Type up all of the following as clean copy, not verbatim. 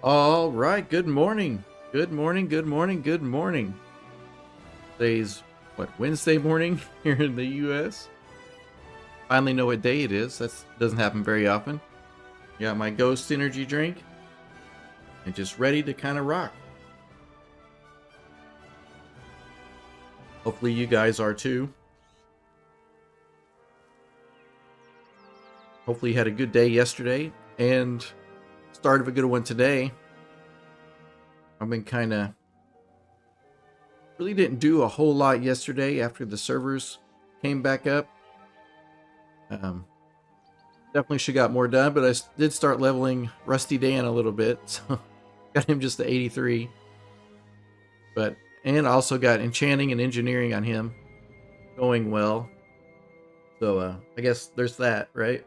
All right, good morning. Good morning, good morning, good morning. Today's, Wednesday morning here in the US. Finally know what day it is. That doesn't happen very often. Got my Ghost energy drink and just ready to kind of rock. Hopefully you guys are too. Hopefully you had a good day yesterday and start of a good one today. I've been really didn't do a whole lot yesterday after the servers came back up. Definitely should got more done, but I did start leveling Rusty Dan a little bit, so got him just to 83. And also got Enchanting and Engineering on him going well. So I guess there's that, right?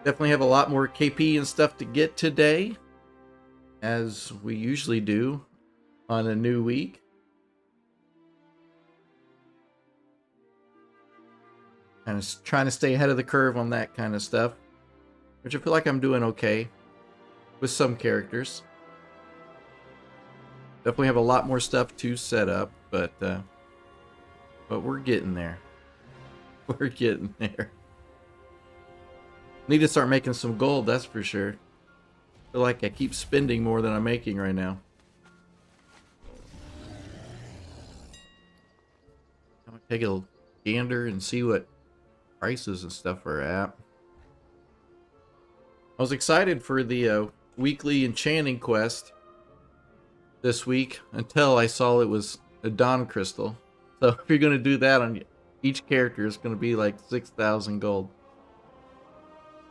Definitely have a lot more KP and stuff to get today, as we usually do on a new week. Kind of trying to stay ahead of the curve on that kind of stuff, which I feel like I'm doing okay with some characters. Definitely have a lot more stuff to set up, but we're getting there. We're getting there. Need to start making some gold, that's for sure. Feel like I keep spending more than I'm making right now. I'm gonna take a gander and see what prices and stuff are at. I was excited for the weekly enchanting quest this week until I saw it was a Dawn Crystal. So if you're going to do that on each character, it's going to be like 6,000 gold.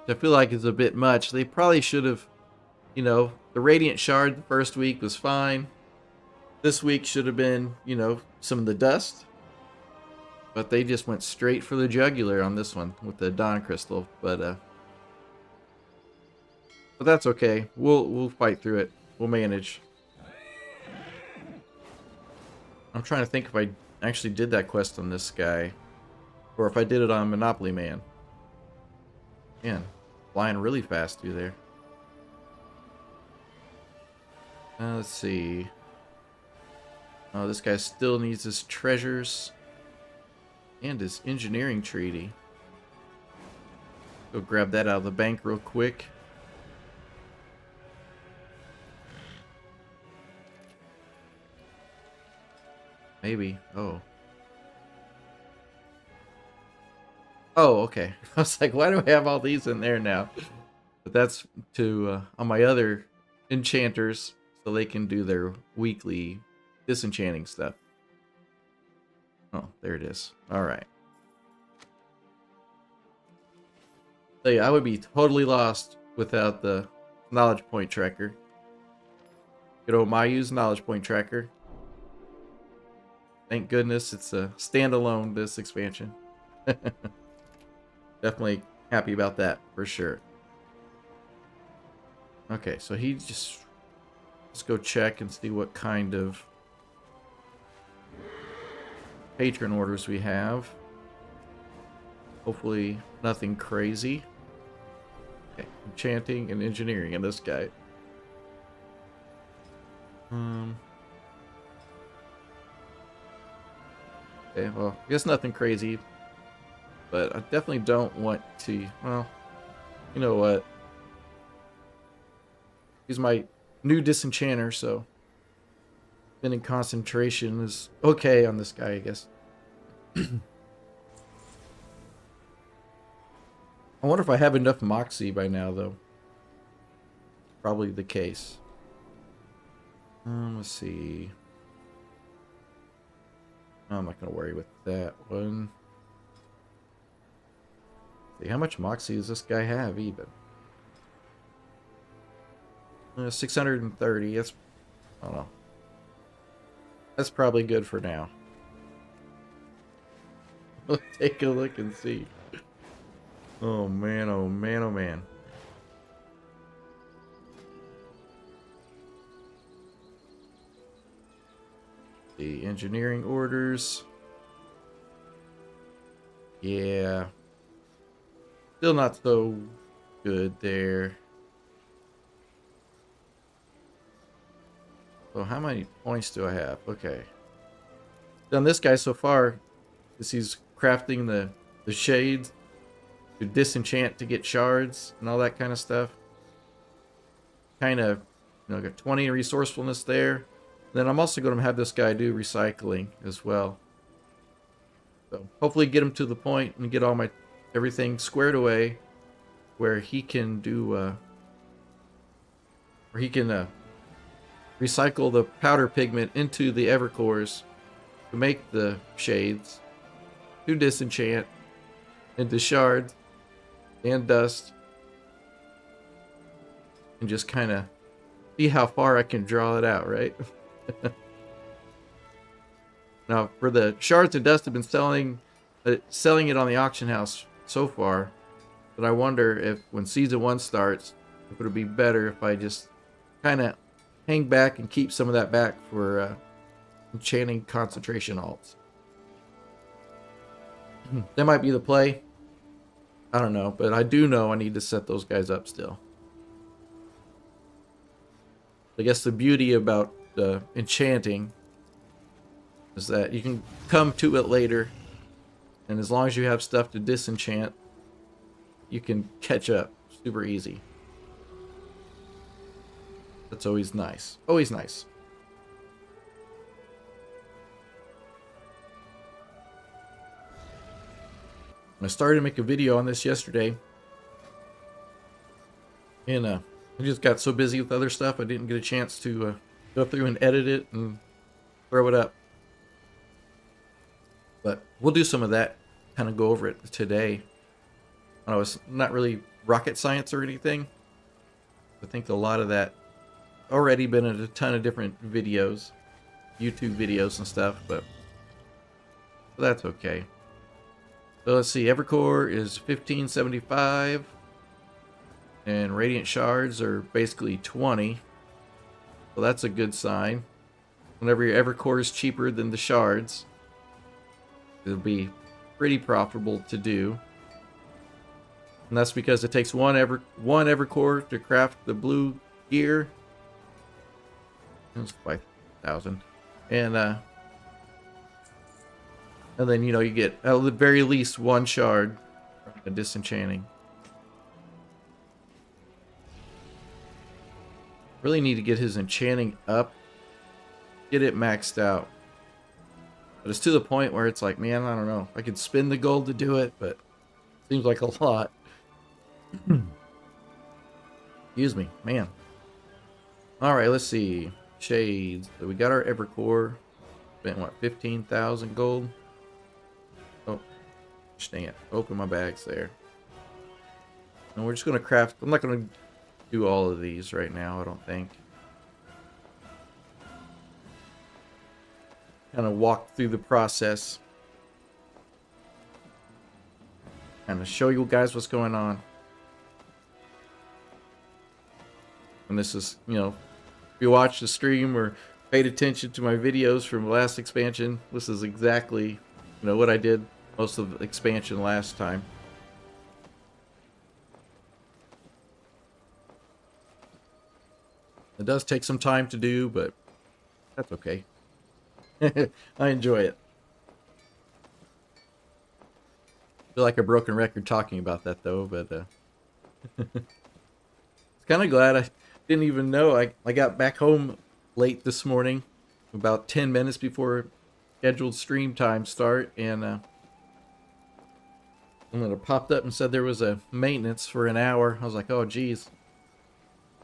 Which I feel like is a bit much. They probably should have, the Radiant Shard the first week was fine. This week should have been, some of the dust. But they just went straight for the jugular on this one with the Dawn Crystal. But that's okay. We'll fight through it. We'll manage. I'm trying to think if I actually did that quest on this guy, or if I did it on Monopoly Man. Man, flying really fast through there. Let's see. Oh, this guy still needs his treasures and his engineering treaty. Go grab that out of the bank real quick. Maybe. Oh. Oh, okay. I was like, why do I have all these in there now? But that's to on my other enchanters, so they can do their weekly disenchanting stuff. Oh, there it is. All right. So yeah, I would be totally lost without the knowledge point tracker. Good old Mayu's knowledge point tracker. Thank goodness it's a standalone, this expansion. Definitely happy about that, for sure. Okay, so let's go check and see what kind of patron orders we have. Hopefully nothing crazy. Okay, enchanting and engineering in this guy. Okay, well, I guess nothing crazy. But I definitely don't want to, well, you know what? He's my new disenchanter, so spending concentration is okay on this guy, I guess. I wonder if I have enough Moxie by now, though. Probably the case. Let's see. I'm not going to worry with that one. See, how much Moxie does this guy have, even? 630. That's, I don't know. That's probably good for now. Let's take a look and see. Oh man, oh man, oh man. The engineering orders. Yeah. Still not so good there. So how many points do I have? Okay. Done this guy so far is he's crafting the shades to disenchant to get shards and all that kind of stuff. Kind of, got 20 resourcefulness there. Then I'm also going to have this guy do recycling as well. So hopefully get him to the point and get all my everything squared away where he can do recycle the powder pigment into the evercores to make the shades, to disenchant into shards and dust, and just kind of see how far I can draw it out, right? Now, for the shards and dust, I've been selling it on the auction house so far, but I wonder if when season 1 starts, if it would be better if I just kind of hang back and keep some of that back for enchanting concentration alts. That might be the play. I don't know, but I do know I need to set those guys up still. I guess the beauty about enchanting is that you can come to it later, and as long as you have stuff to disenchant, you can catch up super easy. That's always nice. Always nice. I started to make a video on this yesterday, and I just got so busy with other stuff I didn't get a chance to go through and edit it and throw it up. But we'll do some of that, kind of go over it today. I know it's not really rocket science or anything. I think a lot of that already been in a ton of different videos, YouTube videos and stuff, but that's okay. So let's see, Evercore is 1575, and Radiant Shards are basically 20. So that's a good sign. Whenever your Evercore is cheaper than the shards, it'll be pretty profitable to do. And that's because it takes one Evercore to craft the blue gear. It's 5,000. And then, you get at the very least one shard from disenchanting. Really need to get his enchanting up. Get it maxed out. But it's to the point where it's like, man, I don't know. I could spend the gold to do it, but it seems like a lot. Excuse me, man. Alright, let's see. Shades. So we got our Evercore. Spent what, 15,000 gold? Oh, dang it. Open my bags there. And we're just going to craft. I'm not going to do all of these right now, I don't think. Kind of walk through the process. Kind of show you guys what's going on. And this is, if you watched the stream or paid attention to my videos from last expansion, this is exactly, what I did most of the expansion last time. It does take some time to do, but that's okay. I enjoy it. I feel like a broken record talking about that, though, but it's kind of glad I didn't even know. I got back home late this morning, about 10 minutes before scheduled stream time start, and when it popped up and said there was a maintenance for an hour, I was like, oh, geez.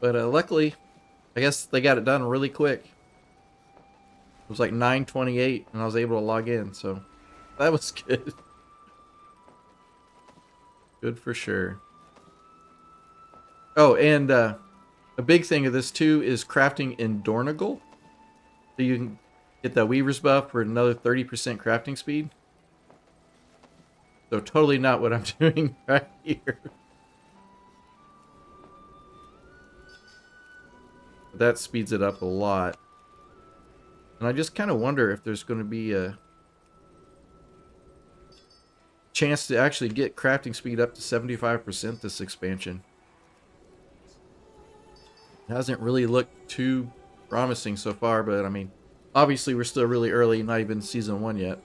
But luckily, I guess they got it done really quick. It was like 9:28, and I was able to log in, so that was good. Good for sure. Oh, and a big thing of this, too, is crafting in Dornigal. So you can get that Weaver's buff for another 30% crafting speed. So totally not what I'm doing right here. But that speeds it up a lot. And I just kind of wonder if there's going to be a chance to actually get crafting speed up to 75% this expansion. It hasn't really looked too promising so far, but I mean, obviously we're still really early, not even season 1 yet.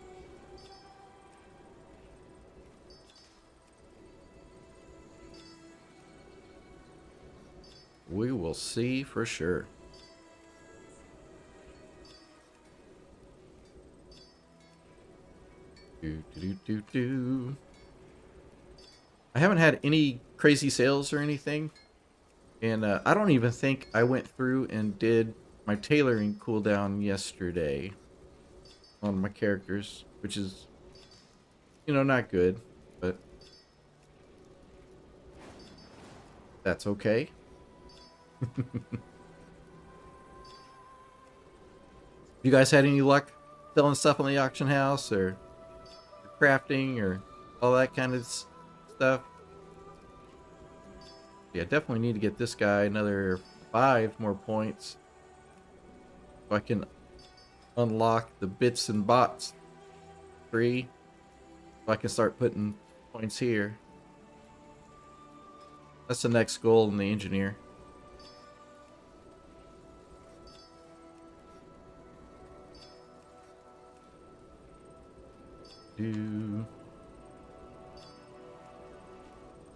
We will see for sure. I haven't had any crazy sales or anything. And I don't even think I went through and did my tailoring cooldown yesterday on my characters, which is, you know, not good, but that's okay. You guys had any luck selling stuff on the auction house or crafting or all that kind of stuff? Yeah, definitely need to get this guy another 5 more points so I can unlock the bits and bots 3 so I can start putting points here. That's the next goal in the engineer.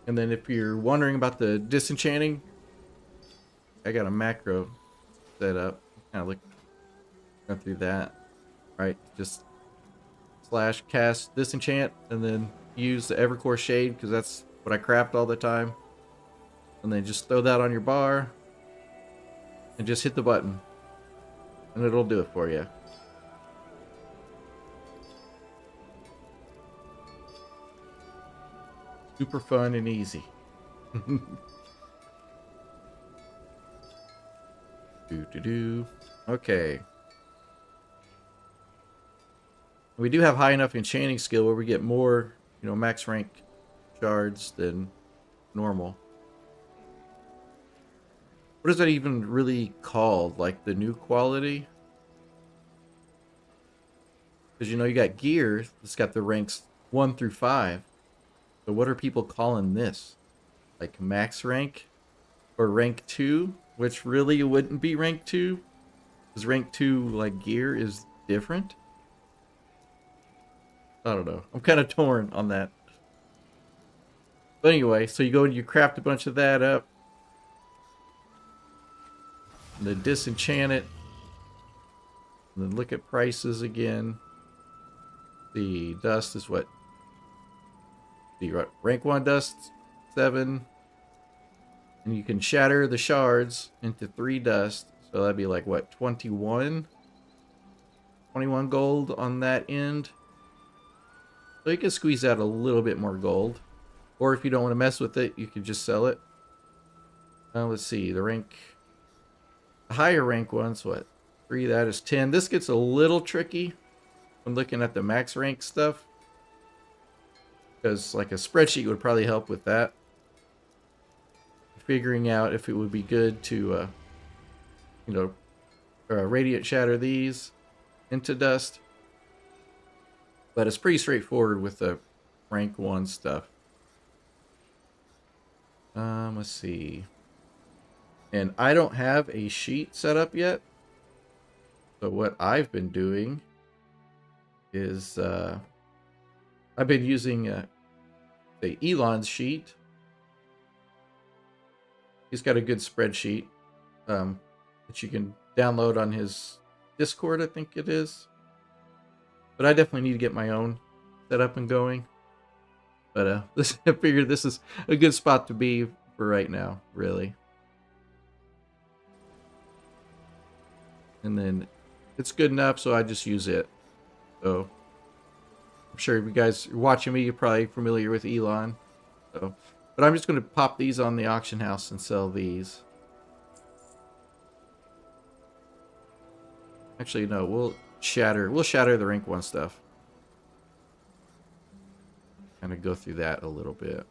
And then if you're wondering about the disenchanting, I got a macro set up. Kind of go through that. Right, just slash cast disenchant and then use the Evercore shade because that's what I craft all the time. And then just throw that on your bar and just hit the button and it'll do it for you. Super fun and easy. Okay. We do have high enough enchanting skill where we get more, you know, max rank shards than normal. What is that even really called? Like the new quality? Because, you know, you got gear that's got the ranks 1 through 5. So what are people calling this? Like max rank? Or rank 2? Which really wouldn't be rank 2. Because rank 2, like, gear is different. I don't know. I'm kind of torn on that. But anyway, so you go and you craft a bunch of that up. And then disenchant it. And then look at prices again. The dust is what? The rank 1 dust, 7. And you can shatter the shards into 3 dust. So that'd be like, what, 21? 21 gold on that end. So you can squeeze out a little bit more gold. Or if you don't want to mess with it, you can just sell it. Let's see, the higher rank one's what? 3, that is 10. This gets a little tricky when looking at the max rank stuff. Because like a spreadsheet would probably help with that. Figuring out if it would be good to, you know, radiant shatter these into dust. But it's pretty straightforward with the rank 1 stuff. Let's see. And I don't have a sheet set up yet. So what I've been doing is I've been using the Elon's sheet. He's got a good spreadsheet that you can download on his Discord, I think it is. But I definitely need to get my own set up and going. But I figured this is a good spot to be for right now, really. And then it's good enough, so I just use it. So I'm sure if you guys are watching me, you're probably familiar with Elon. So, but I'm just going to pop these on the auction house and sell these. Actually, no, we'll shatter the rank 1 stuff. Kind of go through that a little bit.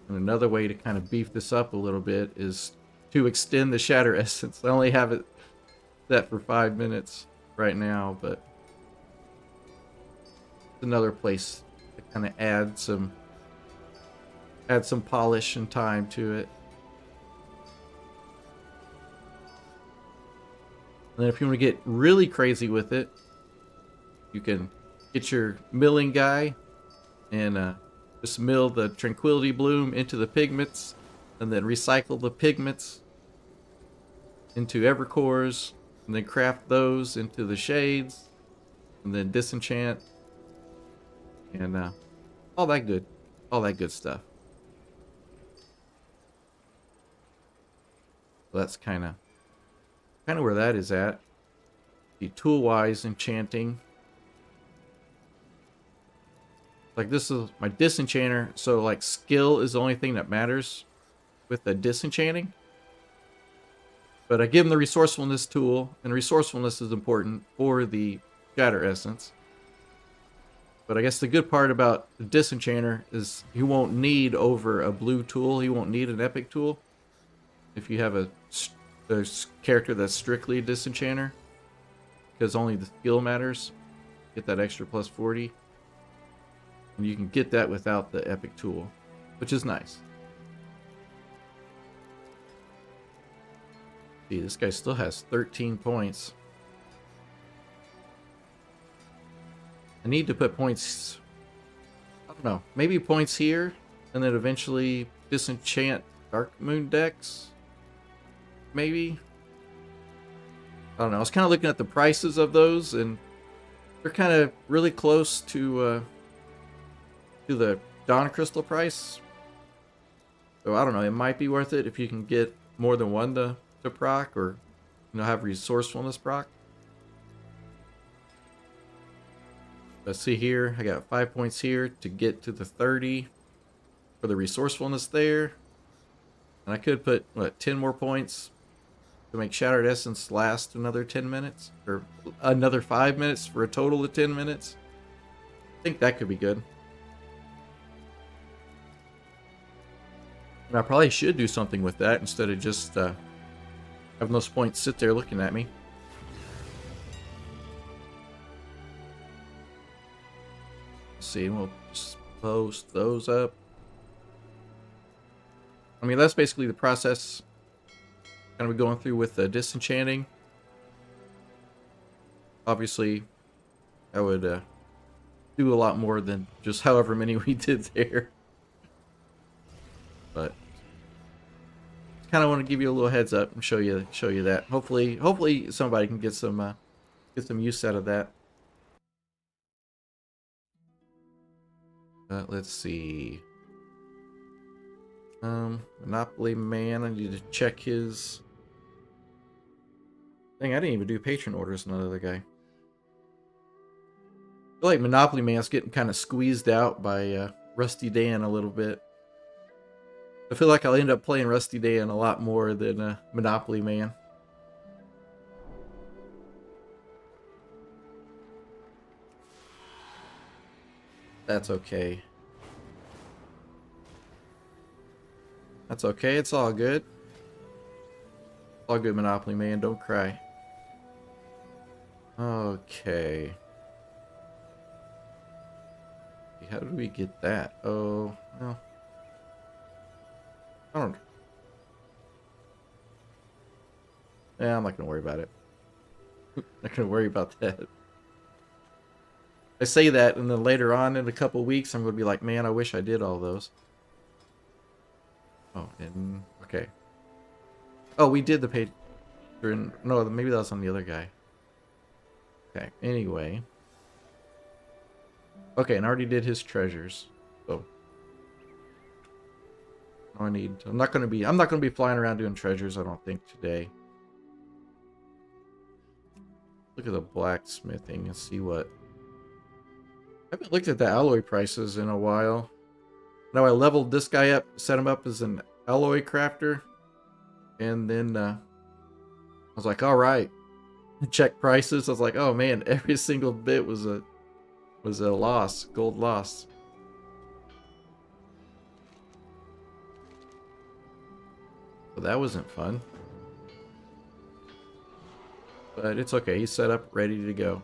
And another way to kind of beef this up a little bit is to extend the shatter essence. I only have it set for 5 minutes right now, but it's another place to kind of add some add some polish and time to it. And then if you want to get really crazy with it, you can get your milling guy and just mill the Tranquility Bloom into the pigments, and then recycle the pigments into Evercores, and then craft those into the shades, and then disenchant, and all that good stuff. So that's kind of where that is at. The tool-wise enchanting. Like, this is my disenchanter, so like skill is the only thing that matters with the disenchanting. But I give him the resourcefulness tool, and resourcefulness is important for the shatter essence. But I guess the good part about the disenchanter is he won't need over a blue tool. He won't need an epic tool if you have a character that's strictly a disenchanter, because only the skill matters. Get that extra plus 40. And you can get that without the epic tool, which is nice. See, this guy still has 13 points. I need to put points, I don't know, maybe points here, and then eventually disenchant Dark Moon decks? Maybe? I don't know. I was kind of looking at the prices of those, and they're kind of really close to the Dawn Crystal price. So I don't know, it might be worth it if you can get more than one to proc, or have resourcefulness proc. Let's see here, I got 5 points here to get to the 30 for the resourcefulness there. And I could put, what, 10 more points to make Shattered Essence last another 10 minutes, or another 5 minutes for a total of 10 minutes. I think that could be good. And I probably should do something with that instead of just having those points sit there looking at me. Let's see, we'll just post those up. I mean, that's basically the process kind of going through with the disenchanting. Obviously, I would do a lot more than just however many we did there. But kind of want to give you a little heads up and show you that. Hopefully somebody can get some use out of that. Let's see. Monopoly Man, I need to check his. Dang, I didn't even do patron orders on another guy. I feel like Monopoly Man's getting kind of squeezed out by Rusty Dan a little bit. I feel like I'll end up playing Rusty Dan a lot more than Monopoly Man. That's okay. That's okay, it's all good. It's all good, Monopoly Man, don't cry. Okay. How did we get that? Oh, well. I don't. Yeah, I'm not gonna worry about it. Not gonna worry about that. I say that, and then later on in a couple weeks, I'm gonna be like, man, I wish I did all those. Oh, and okay. Oh, we did the page. No, maybe that was on the other guy. Okay. Anyway. Okay, and I already did his treasures. So I'm not gonna be flying around doing treasures, I don't think, today. Look at the blacksmithing and see what. I haven't looked at the alloy prices in a while. Now I leveled this guy up, set him up as an alloy crafter, and then I was like, all right, check prices. I was like, oh man, every single bit was a loss, gold loss. So that wasn't fun. But it's okay, he's set up, ready to go.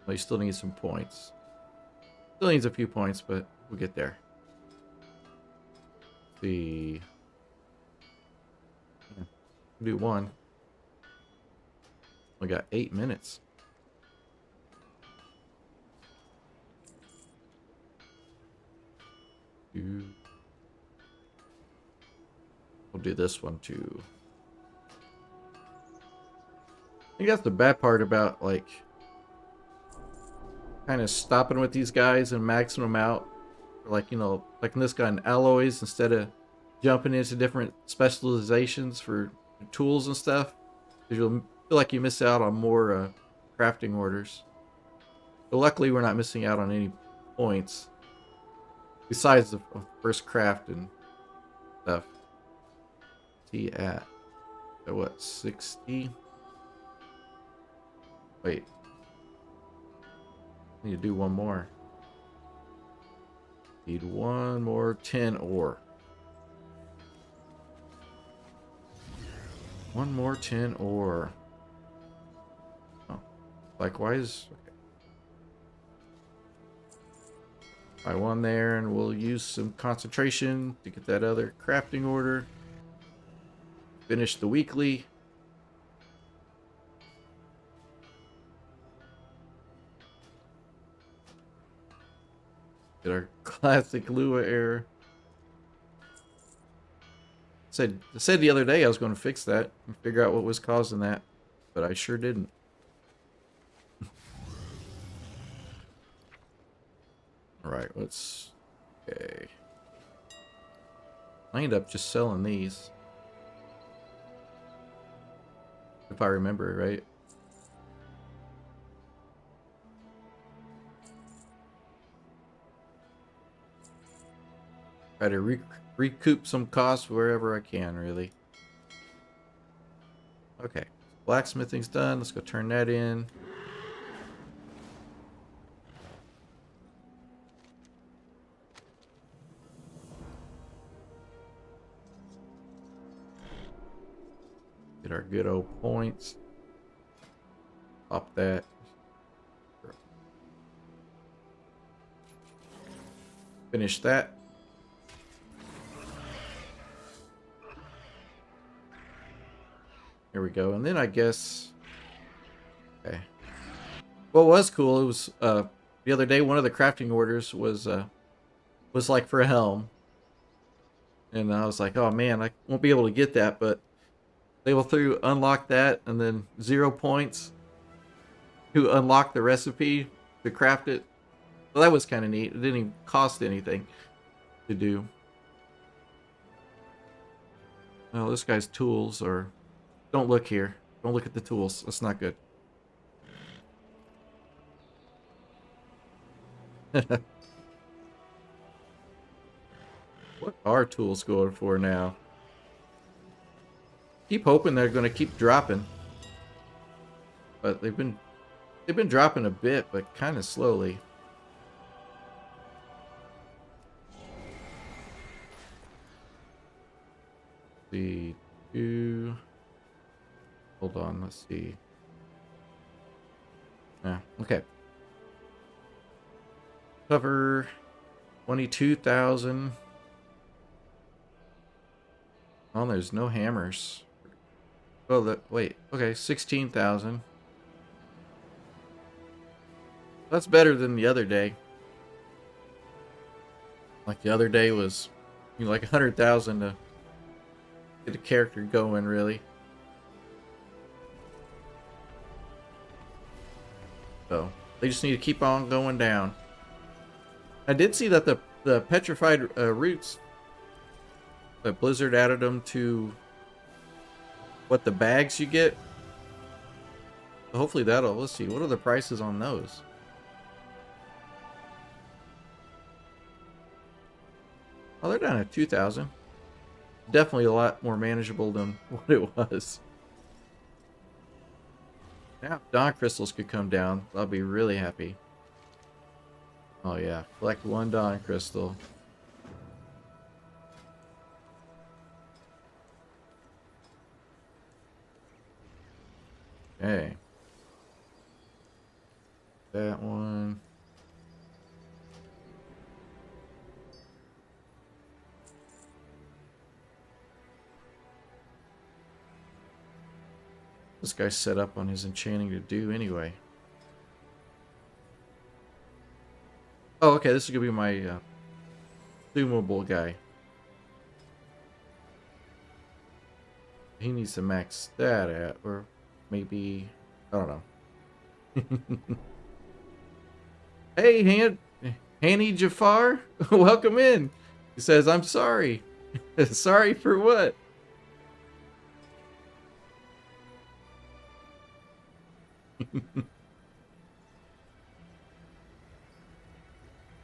Well, he still needs some points. Still needs a few points, but we'll get there. Let's see. Yeah, do one. We got 8 minutes. We'll do this one too. I think that's the bad part about like kind of stopping with these guys and maxing them out. Like, you know, like in this guy in alloys, instead of jumping into different specializations for tools and stuff, because you'll feel like you miss out on more crafting orders. But luckily we're not missing out on any points besides the first craft and stuff. T at what, 60? Wait, I need to do one more. Need one more 10 ore. One more 10 ore. Oh, likewise. Okay. I won there, and we'll use some concentration to get that other crafting order. Finish the weekly. Get our classic Lua error. I said the other day I was going to fix that and figure out what was causing that, but I sure didn't. Alright, let's... Okay. I end up just selling these. If I remember right. Try to recoup some costs wherever I can, really. Okay, blacksmithing's done. Let's go turn that in. Get our good old points. Pop that. Finish that. Here we go. And then I guess... Okay. What was cool, it was the other day, one of the crafting orders was like for a helm. And I was like, oh man, I won't be able to get that, but they will unlock that and then 0 points to unlock the recipe to craft it. So that was kind of neat. It didn't even cost anything to do. Well, this guy's tools are... Don't look here. Don't look at the tools. That's not good. What are tools going for now? Keep hoping they're going to keep dropping. But they've been dropping a bit, but kind of slowly. See, two. Hold on, let's see. Yeah, okay. Cover 22,000. Oh, there's no hammers. Oh, wait. Okay, 16,000. That's better than the other day. Like the other day was, you know, like 100,000 to get a character going, really. So they just need to keep on going down. I did see that the petrified roots, that Blizzard added them to what the bags you get. So hopefully that'll, let's see, what are the prices on those? Oh, they're down at 2,000. Definitely a lot more manageable than what it was. Now, dawn crystals could come down. I'll be really happy. Oh yeah, collect one dawn crystal. Okay. That one. This guy's set up on his enchanting to do anyway. Oh, okay, this is gonna be my consumable guy. He needs to max that at, or maybe, I don't know. Hey, Hanny Jafar, welcome in. He says, I'm sorry. Sorry for what?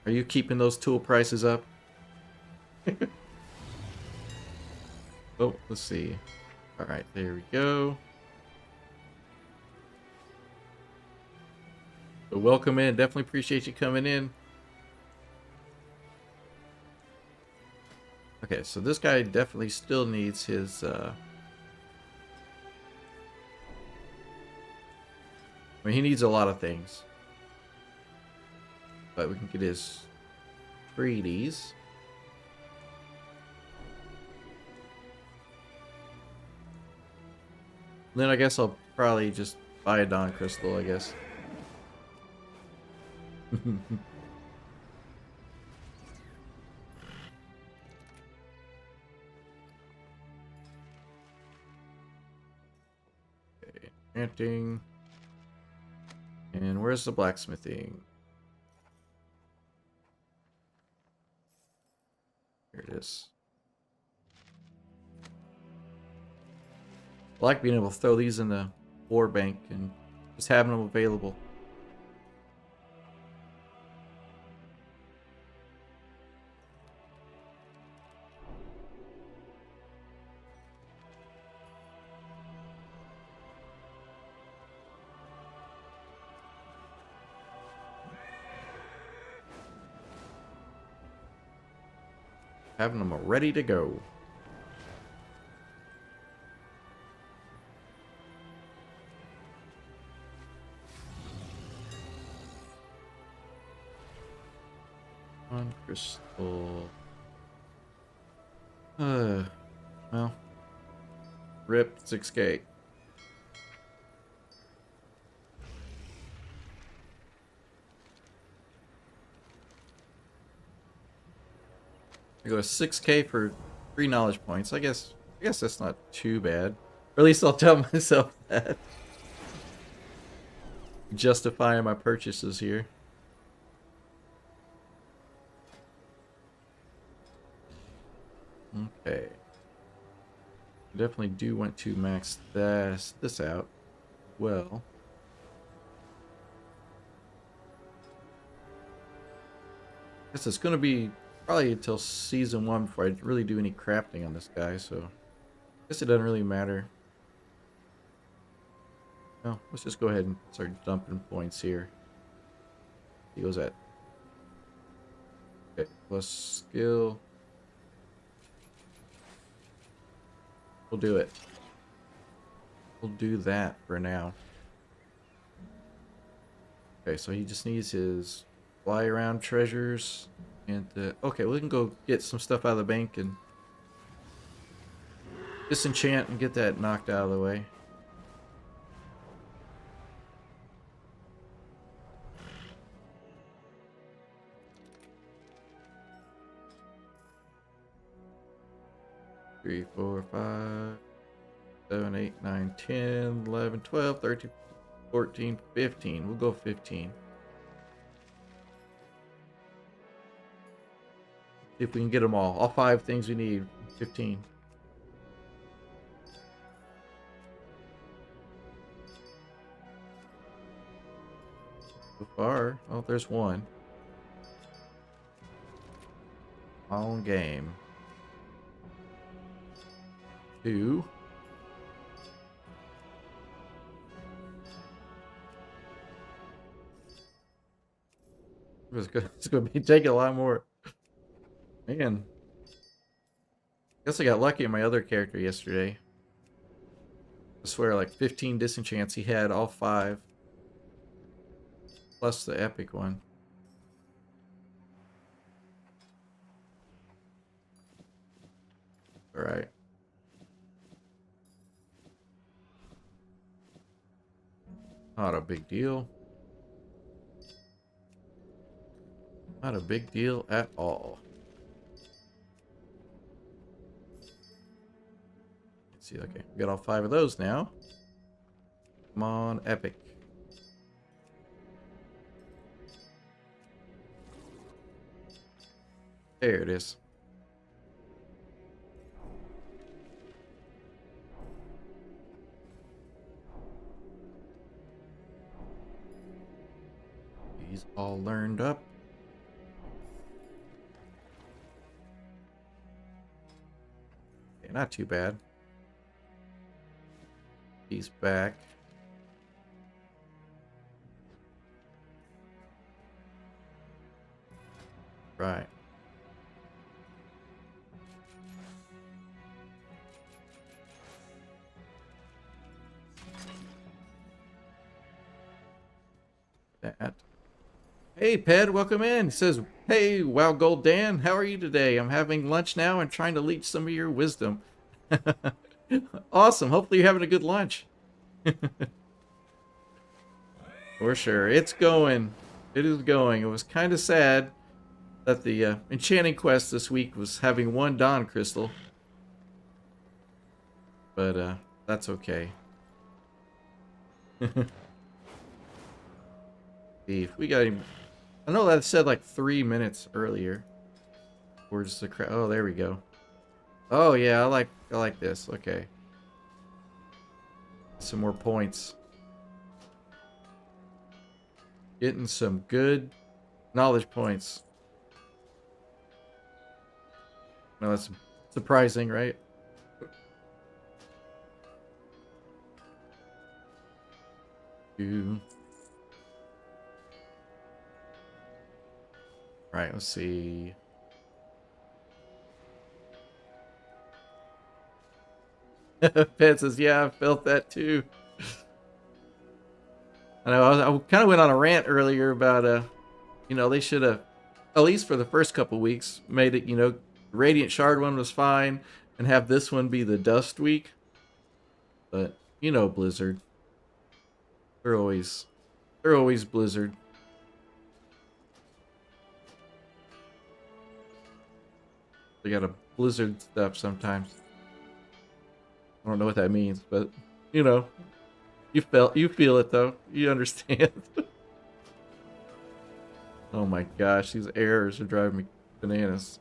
Are you keeping those tool prices up? Oh, let's see. All right, there we go. So welcome in. Definitely appreciate you coming in. Okay, so this guy definitely still needs his I mean, he needs a lot of things. But we can get his treaties. Then I guess I'll probably just buy a Dawn Crystal, I guess. Okay, Enchanting. And where's the Blacksmithing? Here it is. I like being able to throw these in the war bank and just having them available. Having them ready to go. On crystal. Well, rip 6K. I go to 6K for 3 knowledge points. I guess that's not too bad. Or at least I'll tell myself that. Justifying my purchases here. Okay. Definitely do want to max this out. Well. Guess it's gonna be probably until season 1 before I really do any crafting on this guy, so I guess it doesn't really matter. No, let's just go ahead and start dumping points here. He goes at okay, plus skill. We'll do it. We'll do that for now. Okay, so he just needs his fly around treasures. And okay, we can go get some stuff out of the bank and disenchant and get that knocked out of the way. Three, 4, 5, 7, 8, 9, 10, 11, 12, 13, 14, 15. We'll go 15. See if we can get them all. All 5 things we need. 15. So far, oh, there's one. On game. 2. It's going to be taking a lot more. Man. Guess I got lucky in my other character yesterday. I swear, like 15 disenchants. He had all 5. Plus the epic one. Alright. Not a big deal. Not a big deal at all. Let's see, okay, we got all 5 of those now. Come on, epic. There it is. These all learned up. Okay, not too bad. He's back. Right. That. Hey, Ped, welcome in. He says, hey, Wow Gold Dan, how are you today? I'm having lunch now and trying to leech some of your wisdom. Awesome. Hopefully you're having a good lunch. For sure. It's going. It is going. It was kind of sad that the enchanting quest this week was having 1 Dawn crystal. But that's okay. See, we got him. I know that said like 3 minutes earlier. Where's the crowd? Oh, there we go. Oh yeah, I like this. Okay. Some more points. Getting some good knowledge points. No, that's surprising, right? Right, let's see. Pet says, yeah, I felt that too. I know, I kind of went on a rant earlier about, you know, they should have, at least for the first couple weeks, made it, you know, the Radiant Shard one was fine, and have this one be the Dust week. But, you know, Blizzard. They're always Blizzard. They got a Blizzard stuff sometimes. I don't know what that means, but you know, you feel it though. You understand. Oh my gosh, these errors are driving me bananas.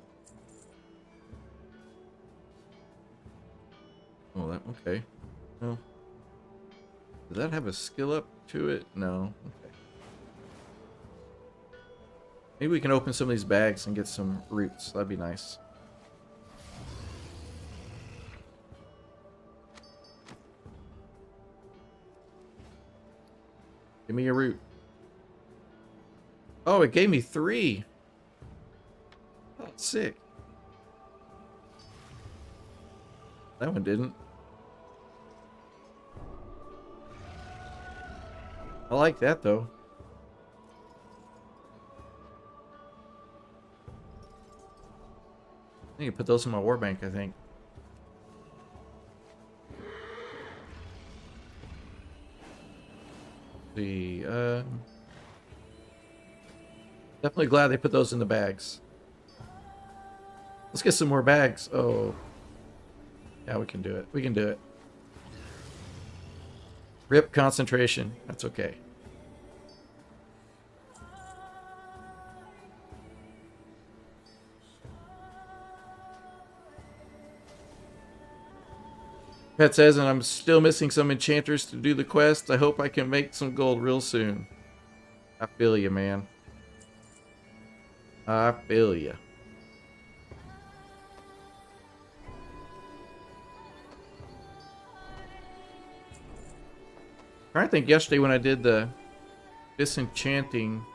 Oh, that okay. Well, does that have a skill up to it? No. Okay. Maybe we can open some of these bags and get some roots. That'd be nice. Give me a root. Oh, it gave me 3. Oh, sick. That one didn't. I like that though. I need to put those in my war bank, I think. Definitely glad they put those in the bags. Let's get some more bags. Oh. Yeah, we can do it. We can do it. Rip concentration. That's okay. Pet says, and I'm still missing some enchanters to do the quest. I hope I can make some gold real soon. I feel you, man. I feel you. I think yesterday when I did the disenchanting,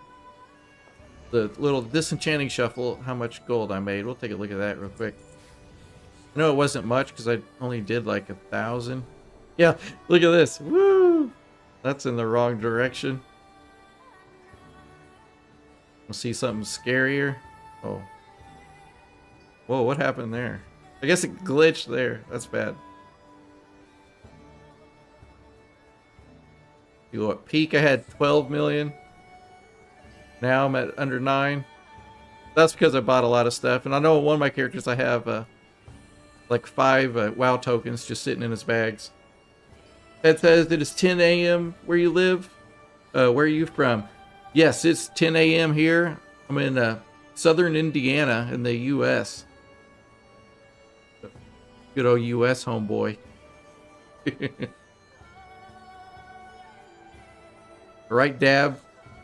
the little disenchanting shuffle, how much gold I made. We'll take a look at that real quick. I know it wasn't much because I only did like 1,000. Yeah, look at this. Woo! That's in the wrong direction. We'll see something scarier. Oh. Whoa, what happened there? I guess it glitched there. That's bad. You know, at peak I had 12 million. Now I'm at under 9. That's because I bought a lot of stuff. And I know one of my characters I have like 5 WoW tokens just sitting in his bags. Ed says it is 10 a.m. where you live. Where are you from? Yes, it's 10 a.m. here. I'm in southern Indiana in the U.S. Good old U.S. homeboy. Right dab,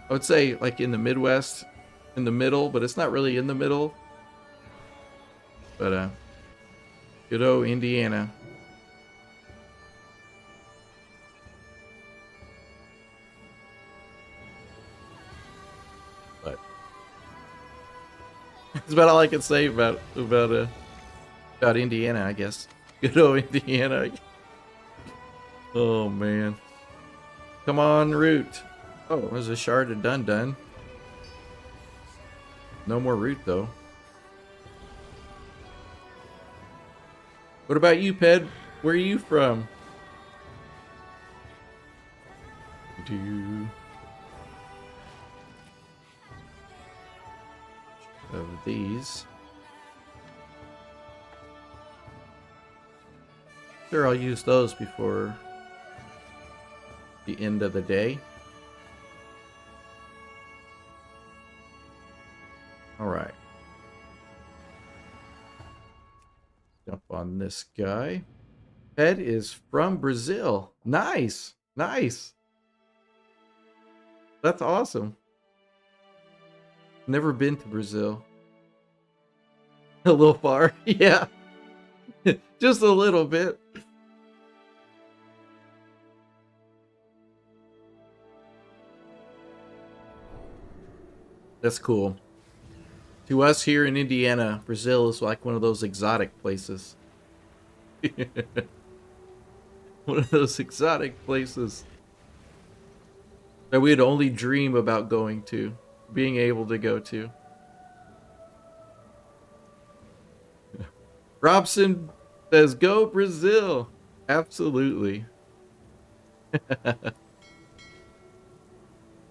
I would say like in the Midwest, in the middle, but it's not really in the middle. But good old Indiana. But that's about all I can say about Indiana, I guess. Good old Indiana. Oh man. Come on, root. Oh, there's a shard of dun. No more root though. What about you, Ped? Where are you from? Of these. Sure, I'll use those before the end of the day. All right. Jump on this guy. Ed is from Brazil. Nice. Nice. That's awesome. Never been to Brazil. A little far. Yeah. Just a little bit. That's cool. To us here in Indiana, Brazil is like one of those exotic places. One of those exotic places that we'd only dream about going to, being able to go to. Robson says, go Brazil. Absolutely.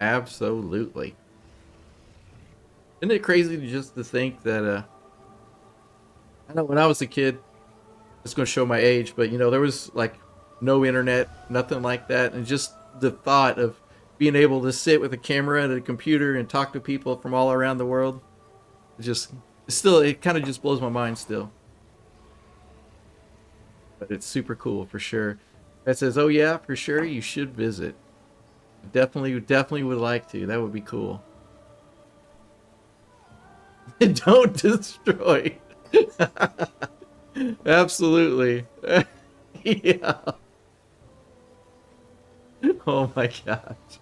Absolutely. Isn't it crazy just to think that, I know when I was a kid, it's going to show my age, but you know, there was like no internet, nothing like that. And just the thought of being able to sit with a camera and a computer and talk to people from all around the world, it kind of just blows my mind still. But it's super cool for sure. That says, oh yeah, for sure, you should visit. Definitely would like to. That would be cool. Don't destroy. Absolutely. Yeah. Oh my gosh.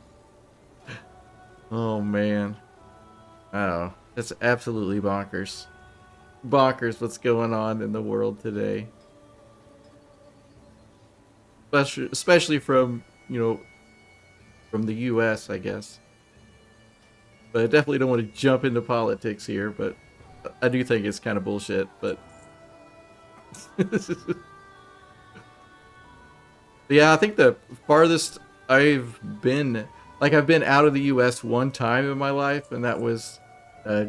Oh man. Oh, that's absolutely bonkers. Bonkers what's going on in the world today. Especially from, you know, from the US, I guess. But I definitely don't want to jump into politics here, but I do think it's kind of bullshit, but yeah, I think the farthest I've been out of the US one time in my life, and that was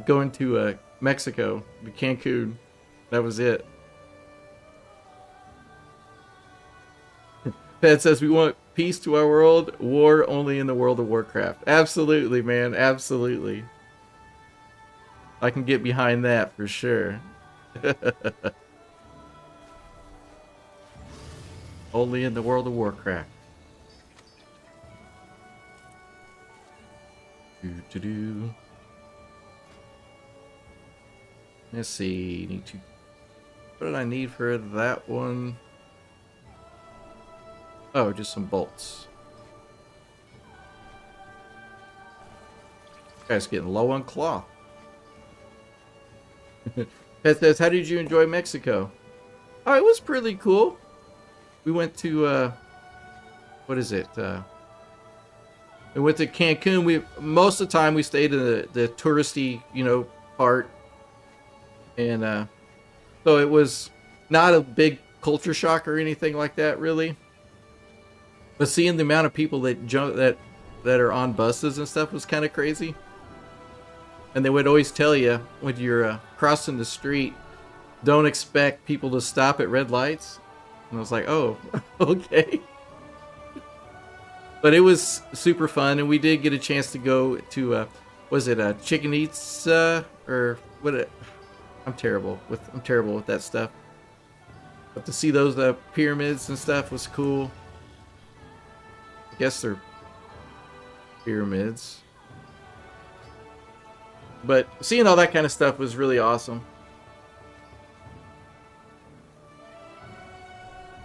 going to Mexico, to Cancun. That was it. Ped says we want peace to our world, war only in the World of Warcraft. Absolutely, man. Absolutely. I can get behind that for sure. Only in the World of Warcraft. Let's see. What did I need for that one? Oh, just some bolts. Guy's getting low on cloth. Pet says, how did you enjoy Mexico? Oh, it was pretty cool. We went to, what is it? We went to Cancun. Most of the time we stayed in the touristy, you know, part. And so it was not a big culture shock or anything like that, really. But seeing the amount of people that that are on buses and stuff was kind of crazy. And they would always tell you when you're crossing the street, don't expect people to stop at red lights. And I was like, oh, okay. But it was super fun, and we did get a chance to go to, was it Chicken Eats or what? I'm terrible with that stuff. But to see those pyramids and stuff was cool. I guess they're pyramids. But seeing all that kind of stuff was really awesome.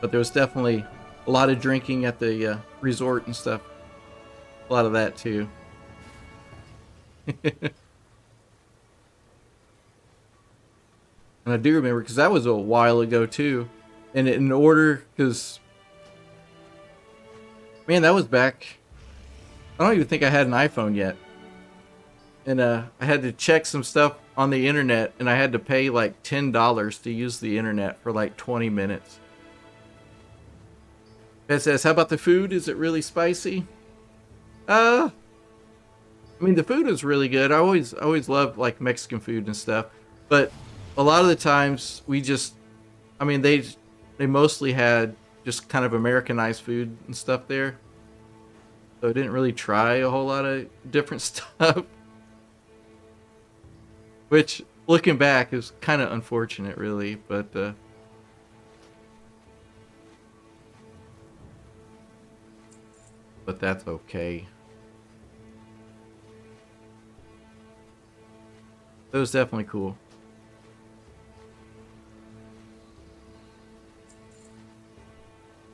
But there was definitely a lot of drinking at the resort and stuff. A lot of that too. And I do remember, because that was a while ago too. And in order, because, man, that was back, I don't even think I had an iPhone yet. And I had to check some stuff on the internet, and I had to pay like $10 to use the internet for like 20 minutes. It says, how about the food? Is it really spicy? I mean, the food is really good. I always love like Mexican food and stuff. But a lot of the times we just, I mean, they mostly had just kind of Americanized food and stuff there. So I didn't really try a whole lot of different stuff. Which, looking back, is kind of unfortunate, really. But that's okay. It was definitely cool.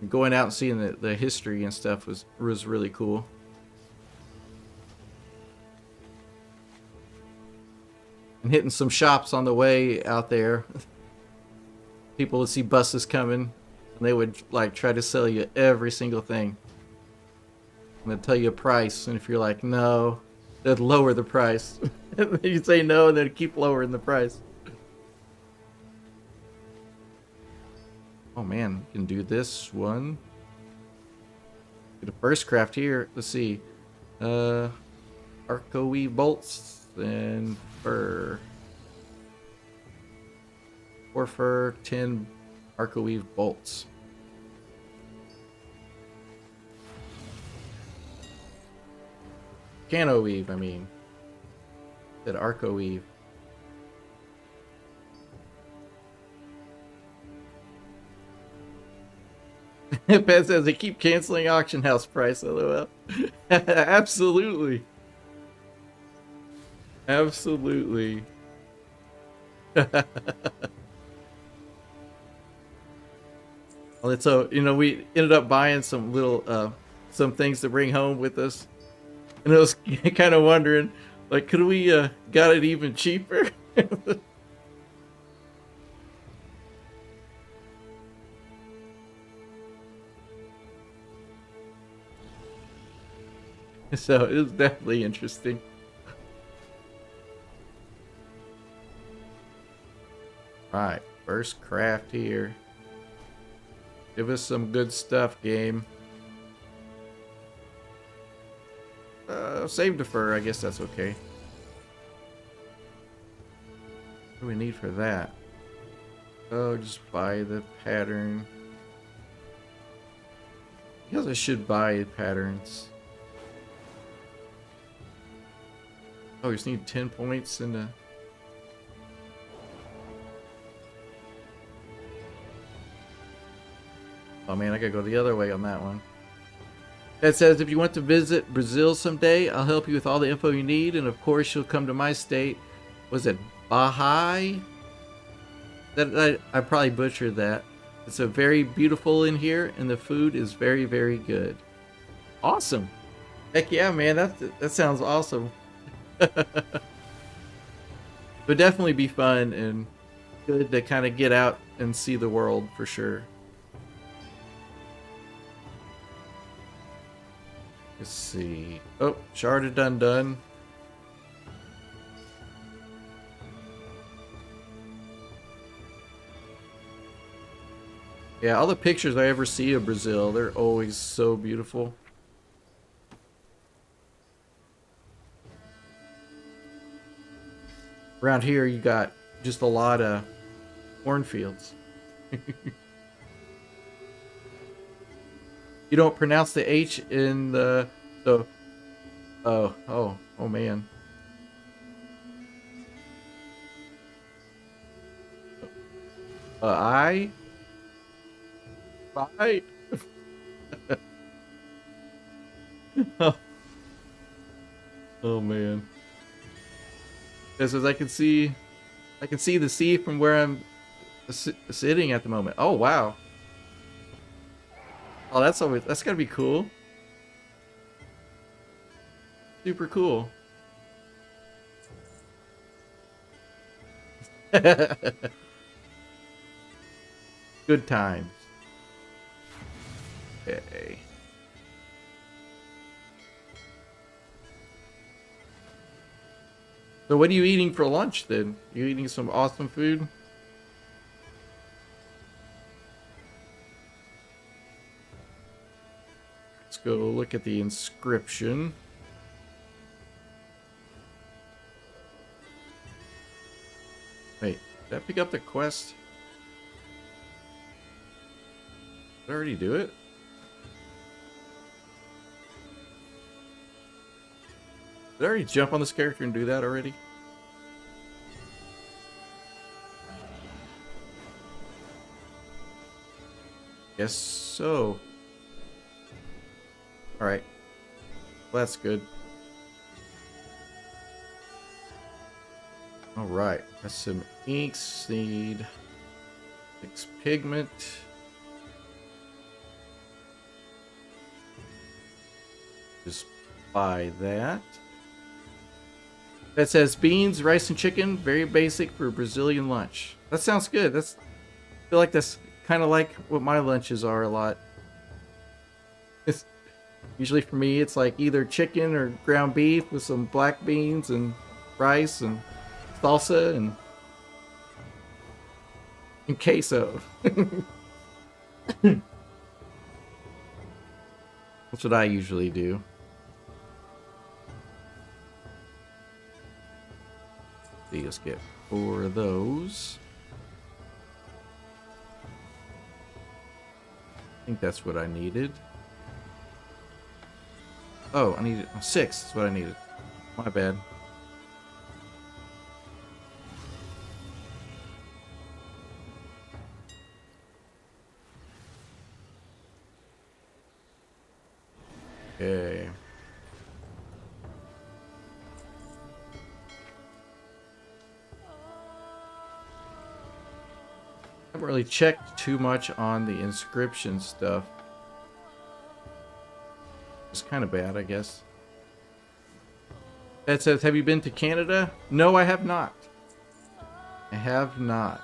Going out and seeing the history and stuff was really cool. And hitting some shops on the way out there. People would see buses coming, and they would like try to sell you every single thing. And they'd tell you a price, and if you're like, no, they'd lower the price. And then you'd say no, and they'd keep lowering the price. Oh man, you can do this one. Get a first craft here. Let's see. Arco weave bolts and fur. 4 fur, 10 arco weave bolts. Cano weave, I mean. That arco weave. Ben says they keep canceling auction house price, lol. Absolutely. Absolutely. Well, so, you know, we ended up buying some little, some things to bring home with us. And I was kind of wondering, like, could we got it even cheaper? So it was definitely interesting. Alright, first craft here. Give us some good stuff, game. Save defer, I guess that's okay. What do we need for that? Oh, just buy the pattern. I guess I should buy patterns. Oh, we just need 10 points in the... Oh man, I gotta go the other way on that one. It says, if you want to visit Brazil someday, I'll help you with all the info you need, and of course you'll come to my state. Was it Bahia? That I probably butchered that. It's a very beautiful in here, and the food is very, very good. Awesome. Heck yeah, man, that sounds awesome. Would definitely be fun and good to kind of get out and see the world for sure. Let's see. Oh, Shard of Dun. Yeah, all the pictures I ever see of Brazil, they're always so beautiful. Around here, you got just a lot of cornfields. You don't pronounce the H in the... Oh man. I... Bye. Oh man. Because as I can see the sea from where I'm sitting at the moment. Oh wow. Oh, that's gotta be cool. Super cool. Good times. Okay. So what are you eating for lunch then? You eating some awesome food? Let's go look at the inscription. Wait, did I pick up the quest? Did I already do it? Did I already jump on this character and do that already? Guess so. Alright. Well, that's good. Alright. That's some ink seed. 6 pigment. Just buy that. That says beans, rice, and chicken. Very basic for Brazilian lunch. That sounds good. I feel like that's kind of like what my lunches are a lot. It's usually for me, it's like either chicken or ground beef with some black beans and rice and salsa and queso. That's what I usually do. So let's get 4 of those. I think that's what I needed. Oh, I needed 6. That's what I needed. My bad. Okay. I haven't really checked too much on the inscription stuff. It's kind of bad, I guess. That says, have you been to Canada? No, I have not. I have not.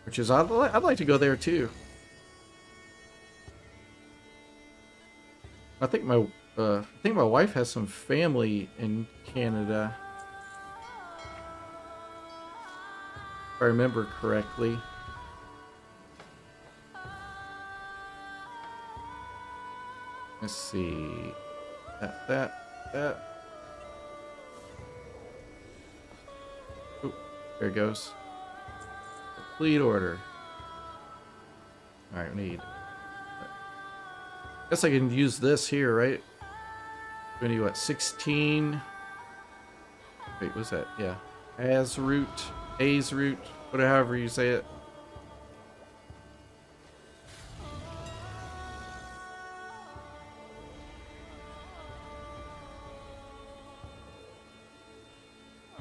Which is, I'd like to go there too. I think my wife has some family in Canada, if I remember correctly. Let's see. That. Oop, there it goes. Complete order. Alright, we need. Guess I can use this here, right? We need what? 16. Wait, what's that? Yeah. A's root, whatever you say it.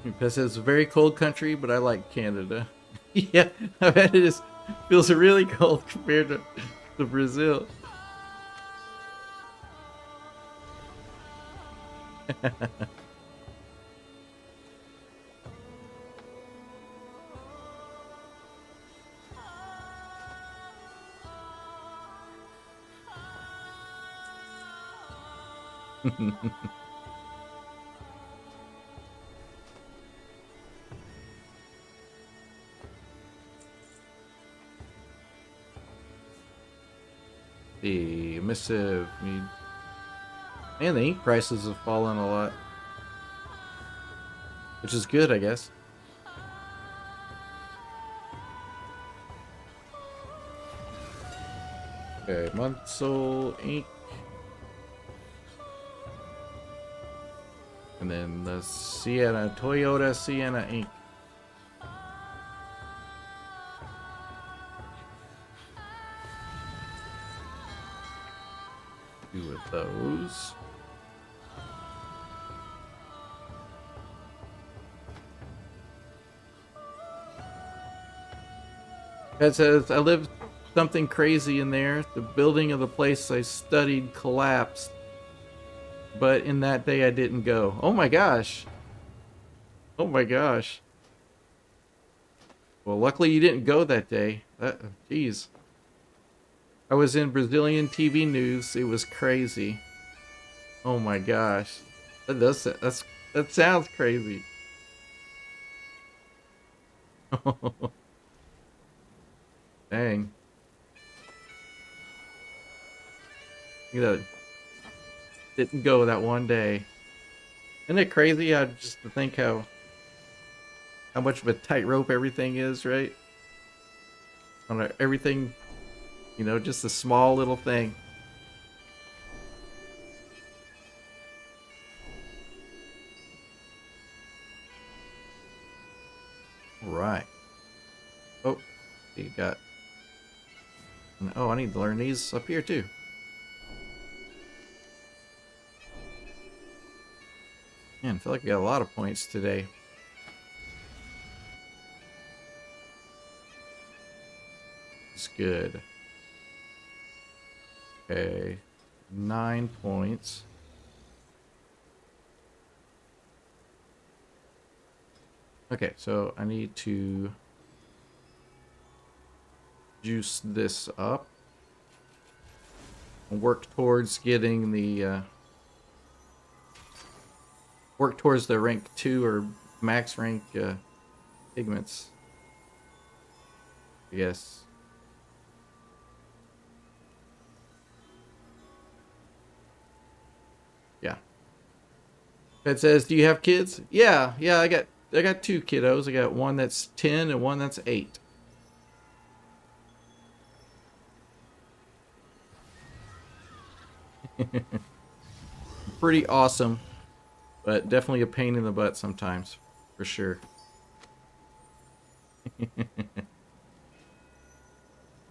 Because it's a very cold country, but I like Canada. Yeah, I bet it is. Feels really cold compared to Brazil. The emissive need. And the ink prices have fallen a lot. Which is good, I guess. Okay, Munsell ink. And then the Sienna, Toyota Sienna ink. Two of those. It says, I lived something crazy in there. The building of the place I studied collapsed. But in that day I didn't go. Oh my gosh. Oh my gosh. Well, luckily you didn't go that day. Jeez. I was in Brazilian TV news. It was crazy. Oh my gosh. That sounds crazy. Dang. You know, didn't go that one day. Isn't it crazy how just to think how much of a tightrope everything is, right? Everything, you know, just a small little thing. Right. Oh, you got. Oh, I need to learn these up here too. Man, I feel like I got a lot of points today. It's good. Okay. 9 points. Okay, so I need to juice this up and work towards getting the work towards the rank 2 or max rank pigments, I guess. Yeah. It says, do you have kids? Yeah, I got 2 kiddos. I got one that's 10 and one that's 8. Pretty awesome, but definitely a pain in the butt sometimes, for sure. I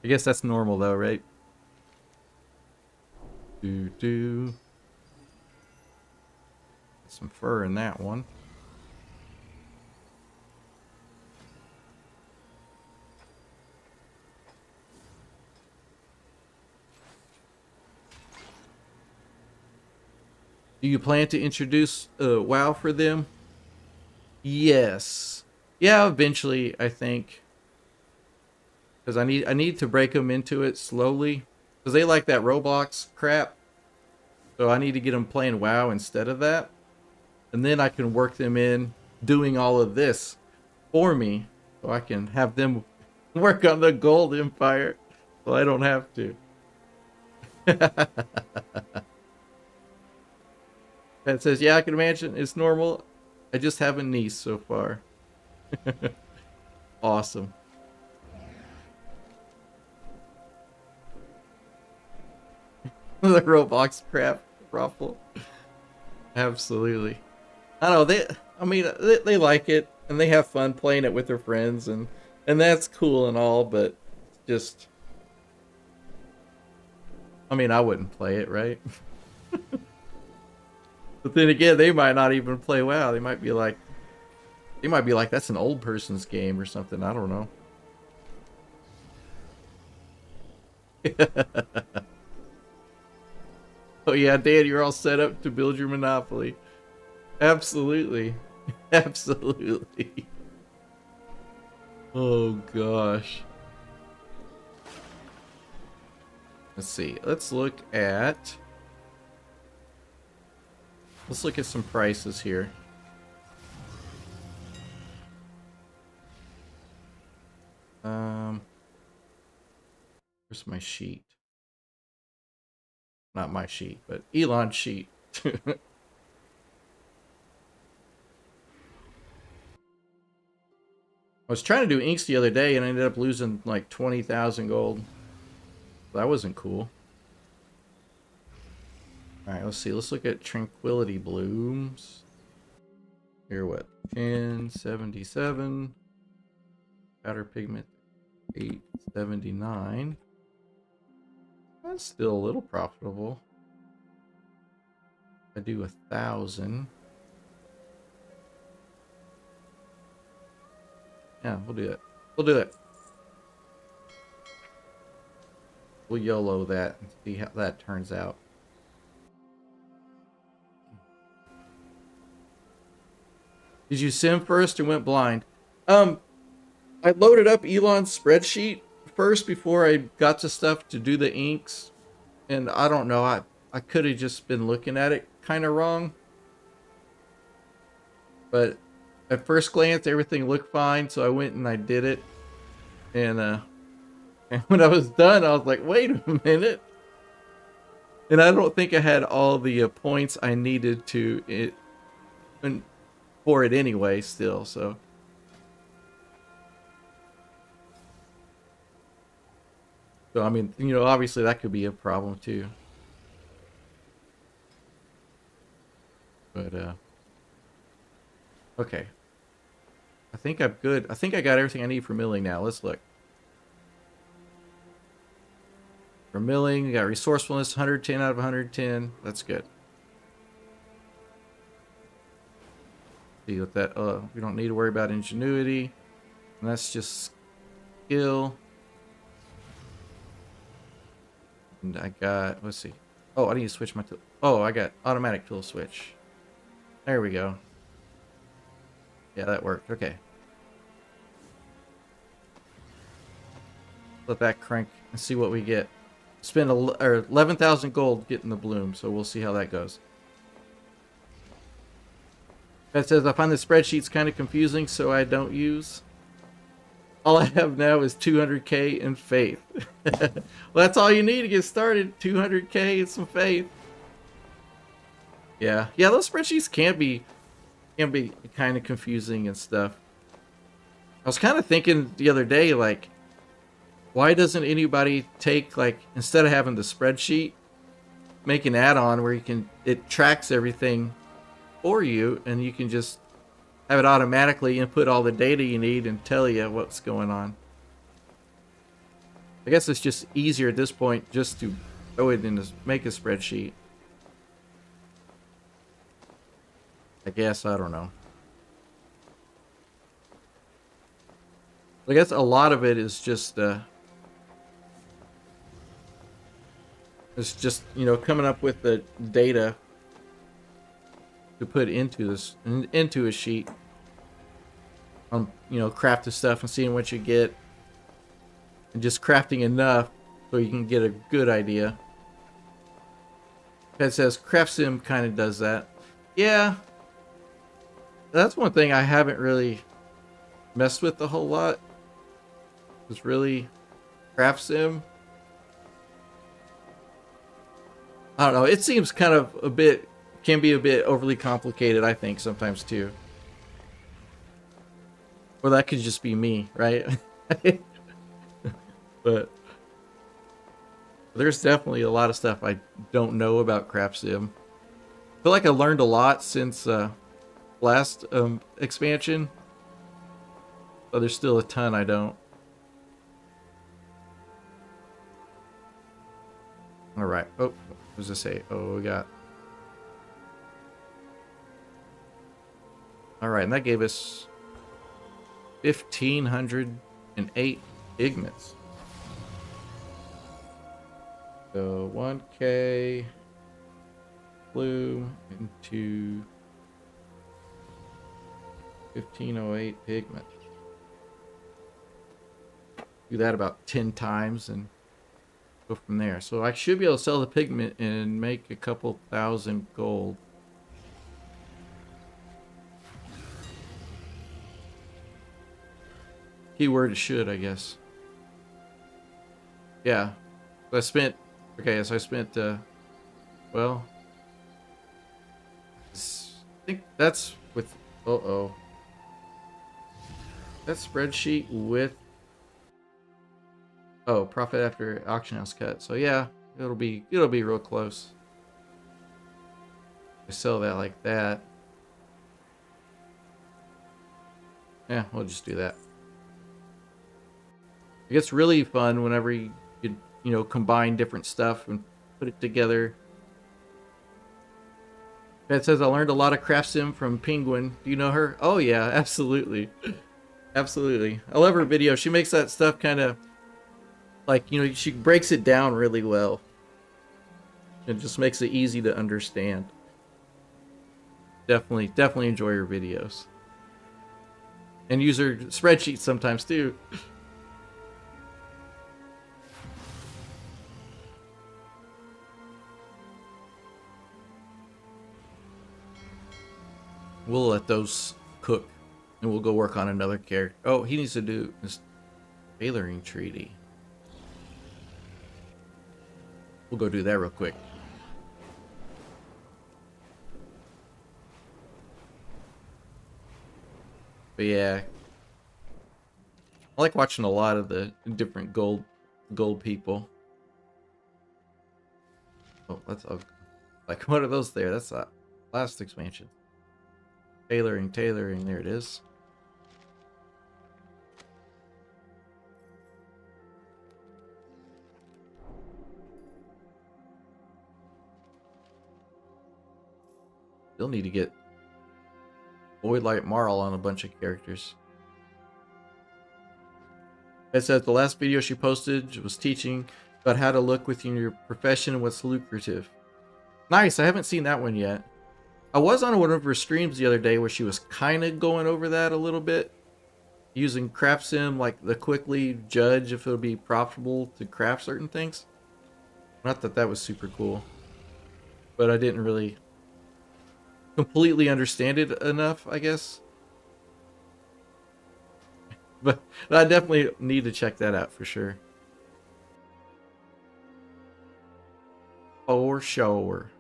guess that's normal though, right? Some fur in that one. Do you plan to introduce WoW for them? Yes. Yeah, eventually, I think. Because I need to break them into it slowly. Because they like that Roblox crap. So I need to get them playing WoW instead of that. And then I can work them in doing all of this for me. So I can have them work on the Gold Empire. So I don't have to. It says, yeah, I can imagine it's normal. I just have a niece so far. Awesome. The Roblox crap ruffle. Absolutely. I know they like it and they have fun playing it with their friends and that's cool and all, but just I wouldn't play it, right? But then again, they might not even play WoW. They might be like that's an old person's game or something. I don't know. Oh yeah, Dan, you're all set up to build your Monopoly. Absolutely. Absolutely. Oh gosh. Let's see. Let's look at some prices here. Where's my sheet? Not my sheet, but Elon's sheet. I was trying to do inks the other day and I ended up losing like 20,000 gold. That wasn't cool. Alright, let's see. Let's look at Tranquility Blooms. Here, what? 1077. Powder pigment 879. That's still a little profitable. I do 1,000. Yeah, we'll do it. We'll do it. We'll YOLO that and see how that turns out. Did you sim first or went blind? I loaded up Elon's spreadsheet first before I got to stuff to do the inks. And I don't know, I could have just been looking at it kind of wrong. But at first glance, everything looked fine, so I went and I did it. And when I was done, I was like, wait a minute. And I don't think I had all the points I needed to for it anyway still, so. So, I mean, you know, obviously that could be a problem too. But, okay. I think I'm good. I think I got everything I need for milling now. Let's look. For milling, we got resourcefulness, 110 out of 110. That's good. See what that, we don't need to worry about ingenuity. And that's just skill. And I got, let's see. Oh, I need to switch my tool. Oh, I got automatic tool switch. There we go. Yeah, that worked. Okay. Let that crank and see what we get. Spend 11,000 gold getting the bloom, so we'll see how that goes. That says, I find the spreadsheets kind of confusing, so I don't use. All I have now is 200k in faith. Well, that's all you need to get started. 200k and some faith. Yeah, those spreadsheets can be kind of confusing and stuff. I was kind of thinking the other day, like, why doesn't anybody take, like, instead of having the spreadsheet, make an add-on where it tracks everything for you, and you can just have it automatically input all the data you need and tell you what's going on. I guess it's just easier at this point just to go ahead and make a spreadsheet. I guess, I don't know. I guess a lot of it is just it's just, you know, coming up with the data to put into a sheet on, you know, craft the stuff and seeing what you get, and just crafting enough so you can get a good idea. It says Craft Sim kind of does that. Yeah, that's one thing I haven't really messed with a whole lot. It's really Craft Sim. I don't know, it seems kind of can be a bit overly complicated, I think, sometimes too. Or that could just be me, right? But there's definitely a lot of stuff I don't know about Craft Sim. I feel like I learned a lot since last expansion, but there's still a ton I don't. All right. Oh, what does it say? Oh, we got. All right, and that gave us 1,508 pigments. So 1k blue into 1,508 pigment. Do that about 10 times and go from there. So I should be able to sell the pigment and make a couple thousand gold. Keyword should, I guess. Yeah. So I spent, okay, so I spent Well, I think that's with. Uh-oh. That spreadsheet with. Oh, profit after auction house cut. So yeah, it'll be real close. I sell that like that. Yeah, we'll just do that. It gets really fun whenever you combine different stuff and put it together. It says I learned a lot of craft sim from Penguin. Do you know her? Oh yeah, absolutely. Absolutely. I love her video. She makes that stuff kind of like, she breaks it down really well. It just makes it easy to understand. Definitely enjoy her videos. And use her spreadsheets sometimes too. We'll let those cook, and we'll go work on another character. Oh, he needs to do this tailoring treaty. We'll go do that real quick. But yeah, I like watching a lot of the different gold people. Oh, that's like what are those there? That's last expansion. Tailoring, there it is. Still need to get Void Light Marl on a bunch of characters. It says the last video she posted was teaching about how to look within your profession and what's lucrative. Nice, I haven't seen that one yet. I was on one of her streams the other day where she was kind of going over that a little bit. Using craft sim, like the quickly judge if it'll be profitable to craft certain things. Not that that was super cool. But I didn't really completely understand it enough, I guess. But I definitely need to check that out for sure. For sure.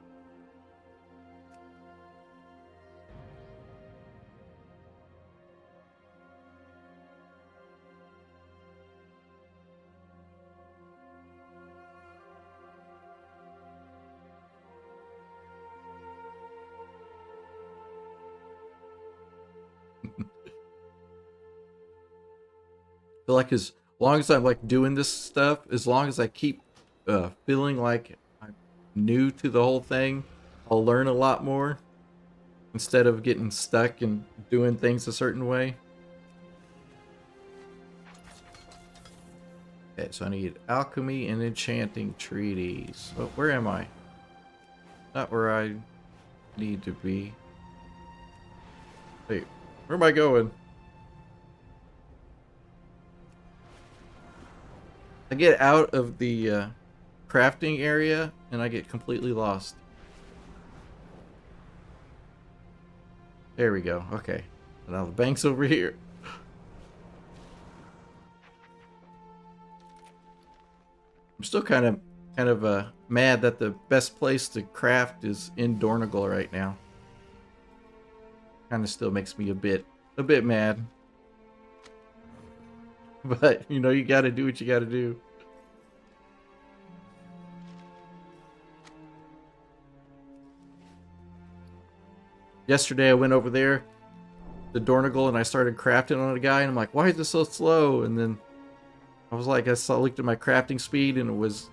Feel like as long as I'm like doing this stuff, as long as I keep feeling like I'm new to the whole thing, I'll learn a lot more instead of getting stuck and doing things a certain way. Okay, so I need alchemy and enchanting treaties. Oh, where am I? Not where I need to be. Wait, where am I going? I get out of the crafting area and I get completely lost. There we go. Okay. Now the bank's over here. I'm still kind of mad that the best place to craft is in Dornigal right now. Kind of still makes me a bit mad. But, you gotta do what you gotta do. Yesterday I went over there to Dornigal and I started crafting on a guy and I'm like, why is this so slow? And then I was like, I looked at my crafting speed and it was,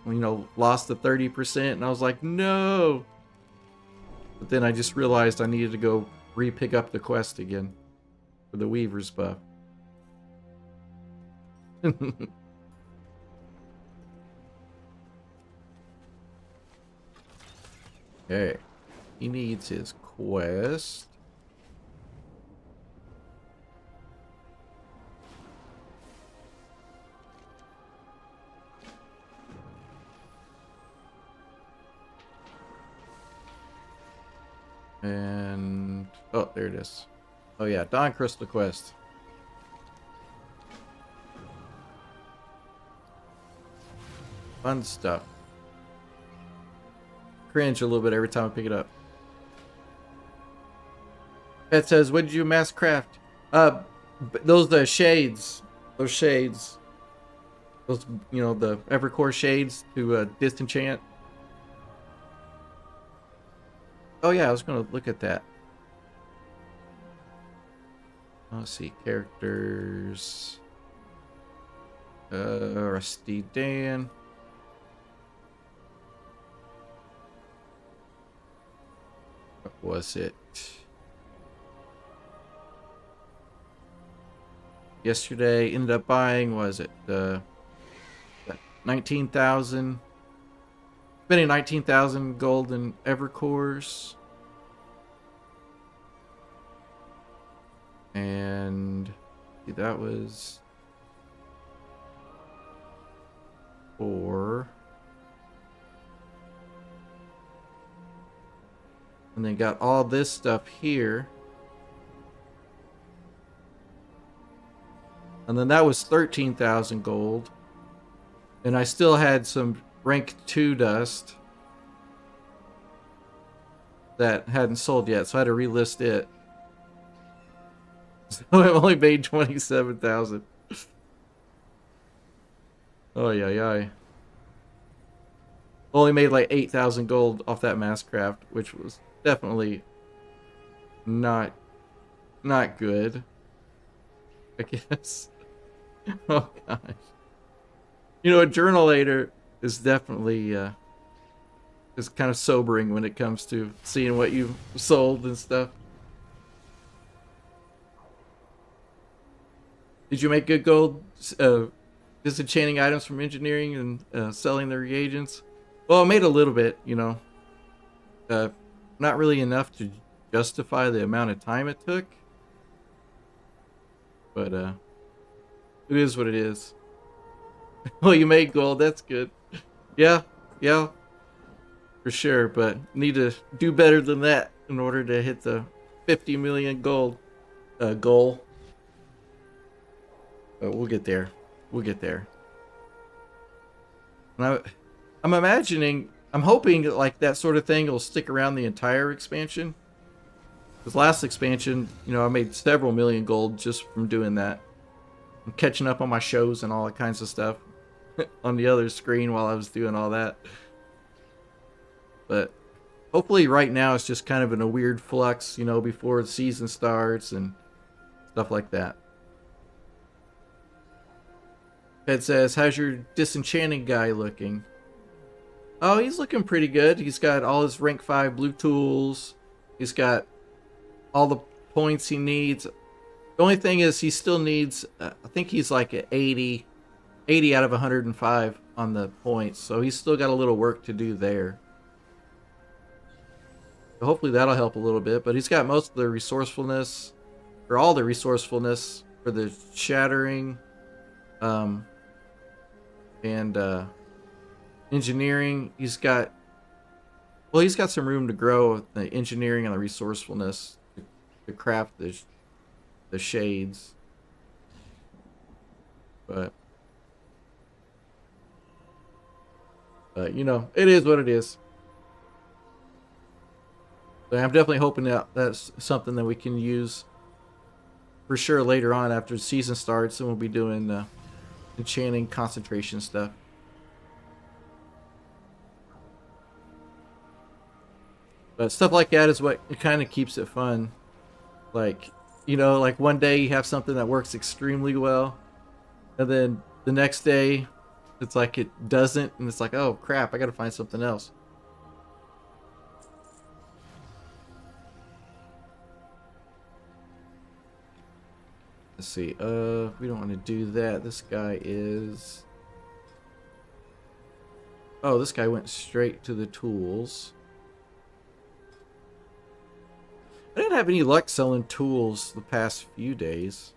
lost to 30% and I was like, no. But then I just realized I needed to go re-pick up the quest again for the Weaver's buff. Okay. He needs his quest. And oh, there it is. Oh yeah, Dawn Crystal quest. Fun stuff. cringe a little bit every time I pick it up. Pet says, "What did you mass craft?" Those shades. Those shades. Those, you know, the Evercore shades to disenchant. Oh yeah, I was gonna look at that. Let's see, characters. Rusty Dan. What was it? Yesterday, ended up buying, was it 19,000? Spending 19,000 gold in Evercores. And that was for, and then got all this stuff here. And then that was 13,000 gold. And I still had some rank 2 dust that hadn't sold yet, so I had to relist it. So I've only made 27,000. Oh yeah. Only made like 8,000 gold off that mass craft, which was definitely not good, I guess. Oh gosh. You know, a journalator is definitely is kind of sobering when it comes to seeing what you've sold and stuff. Did you make good gold disenchanting items from engineering and selling the reagents? Well, I made a little bit, you know. Not really enough to justify the amount of time it took. But it is what it is. Well, you made gold, that's good. Yeah, for sure, but need to do better than that in order to hit the 50 million gold goal. But we'll get there. We'll get there. And I'm imagining, I'm hoping that, like, that sort of thing will stick around the entire expansion. Because last expansion, you know, I made several million gold just from doing that. I'm catching up on my shows and all that kinds of stuff on the other screen while I was doing all that. But hopefully right now it's just kind of in a weird flux, you know, before the season starts and stuff like that. Ed says, "How's your disenchanting guy looking?" Oh, he's looking pretty good. He's got all his rank 5 blue tools. He's got all the points he needs. The only thing is he still needs, I think he's like at 80 out of 105 on the points. So he's still got a little work to do there. So hopefully that'll help a little bit. But he's got most of the resourcefulness, or all the resourcefulness for the shattering. And engineering, he's got some room to grow with the engineering and the resourcefulness to craft the shades. But you know, it is what it is. But I'm definitely hoping that that's something that we can use for sure later on after the season starts, and we'll be doing enchanting concentration stuff. But stuff like that is what it kind of keeps it fun. Like, you know, like one day you have something that works extremely well, and then the next day it's like it doesn't, and it's like, oh crap, I gotta find something else. Let's see, we don't want to do that. This guy is... Oh, this guy went straight to the tools. I didn't have any luck selling tools the past few days.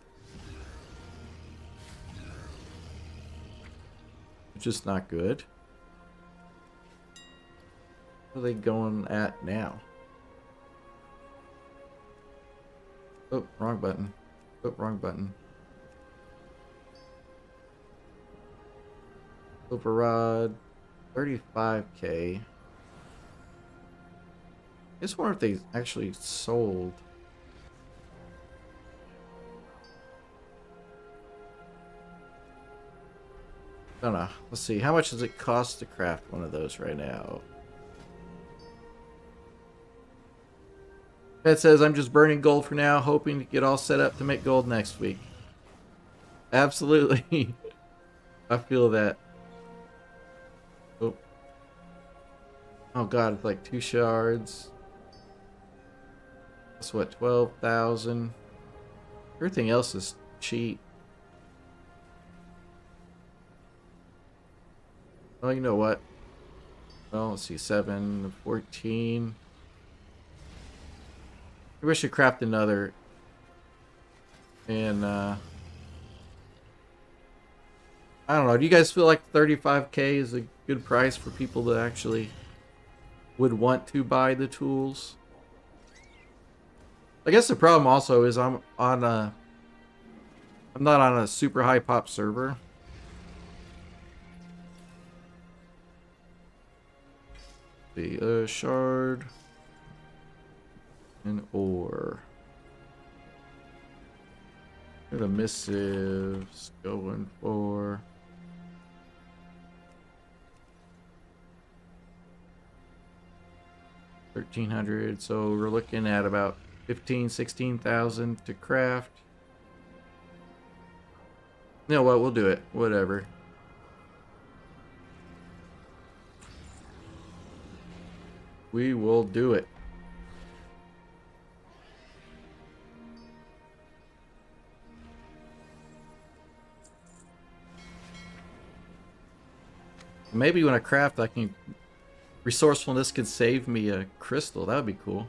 Which is not good. What are they going at now? Oh, wrong button. Oh, wrong button. Silver rod, 35k. I just wonder if they actually sold. I don't know. Let's see. How much does it cost to craft one of those right now? It says, I'm just burning gold for now, hoping to get all set up to make gold next week. Absolutely. I feel that. Oh. Oh god, it's like 2 shards. That's what, 12,000. Everything else is cheap. Oh, you know what? Well, let's see, 7, 14. Maybe I should craft another. And, I don't know. Do you guys feel like 35k is a good price for people that actually would want to buy the tools? I guess the problem also is I'm not on a super high pop server. The shard and ore. The missives going for 1,300, so we're looking at about 16,000 to craft. You know what, we'll do it. Whatever. We will do it. Maybe when I craft, I can... Resourcefulness can save me a crystal. That would be cool.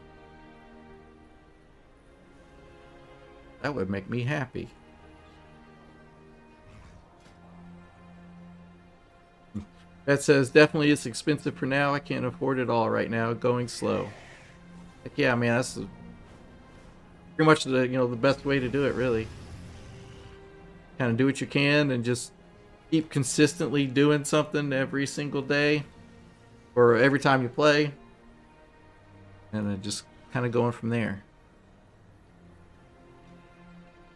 That would make me happy. That says, definitely it's expensive for now. I can't afford it all right now. Going slow. Heck yeah, man, that's pretty much the, you know, the best way to do it, really. Kind of do what you can and just keep consistently doing something every single day or every time you play, and then just kind of going from there.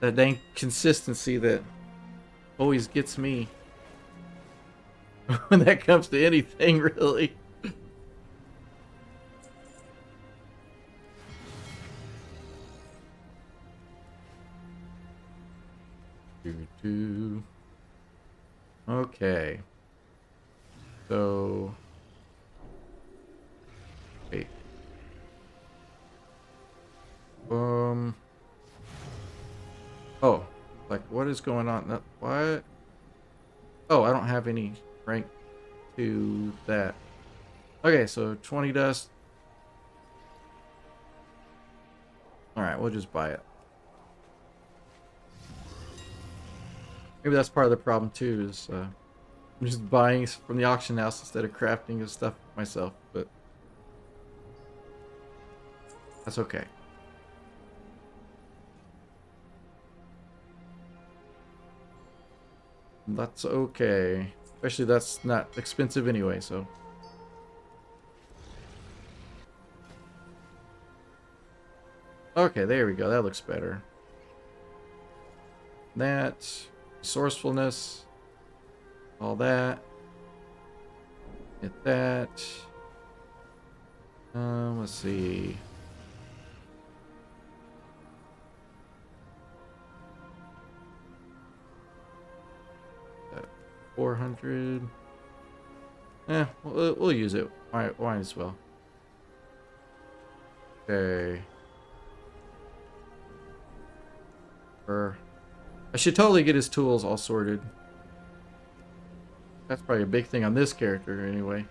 That dang consistency that always gets me when that comes to anything, really. Okay. So... Wait. Oh. Like, what is going on? No, what? Oh, I don't have any rank to that. Okay, so 20 dust. Alright, we'll just buy it. Maybe that's part of the problem too, is I'm just buying from the auction house instead of crafting his stuff myself, but that's okay. That's okay. Especially that's not expensive anyway, so. Okay, there we go. That looks better. That. Resourcefulness. All that. Get that. Let's see. 400. We'll use it. Might as well. Okay. I should totally get his tools all sorted. That's probably a big thing on this character, anyway.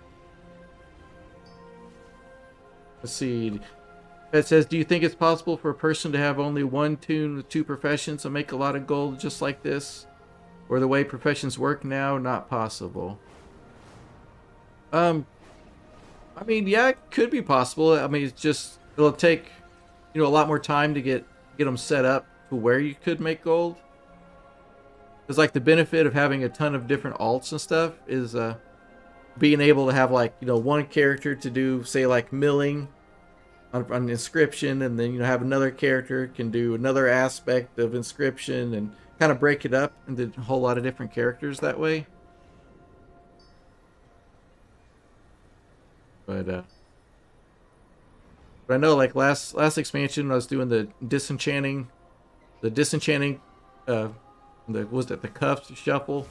Let's see. It says, do you think it's possible for a person to have only one toon with 2 professions and make a lot of gold just like this? Or the way professions work now, not possible? I mean, yeah, it could be possible. I mean, it's just, it'll take, you know, a lot more time to get them set up to where you could make gold. Because, like, the benefit of having a ton of different alts and stuff is being able to have, like, you know, one character to do, say, like, milling, on Inscription, and then have another character can do another aspect of Inscription, and kind of break it up into a whole lot of different characters that way. But I know, like last expansion, I was doing the disenchanting, the cuffs shuffle.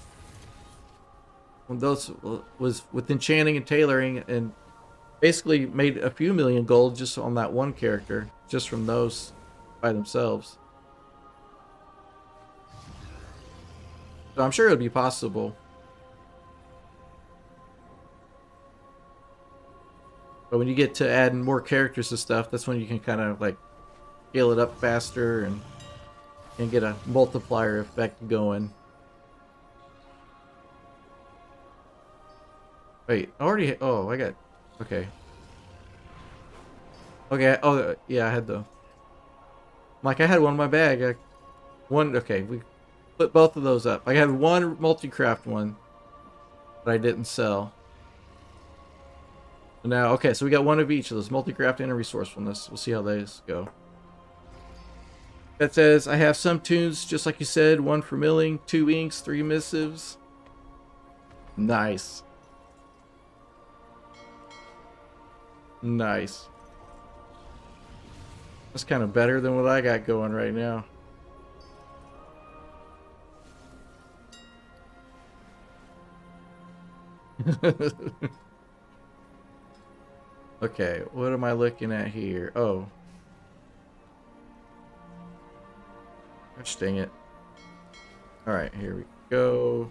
When those was with enchanting and tailoring, and basically made a few million gold just on that one character, just from those by themselves. So I'm sure it'll be possible. But when you get to adding more characters and stuff, that's when you can kind of like scale it up faster and get a multiplier effect going. Wait, I already... Oh, I got... Okay. Okay, oh, yeah, I had the... Like, I had one in my bag. Okay, we put both of those up. I had one multi-craft one that I didn't sell. Now, okay, so we got one of each of those, multi-craft and a resourcefulness. We'll see how those go. That says, I have some tunes, just like you said, 1 for milling, 2 inks, 3 missives. Nice. Nice. That's kind of better than what I got going right now. Okay, what am I looking at here? Oh. Gosh dang it. Alright, here we go.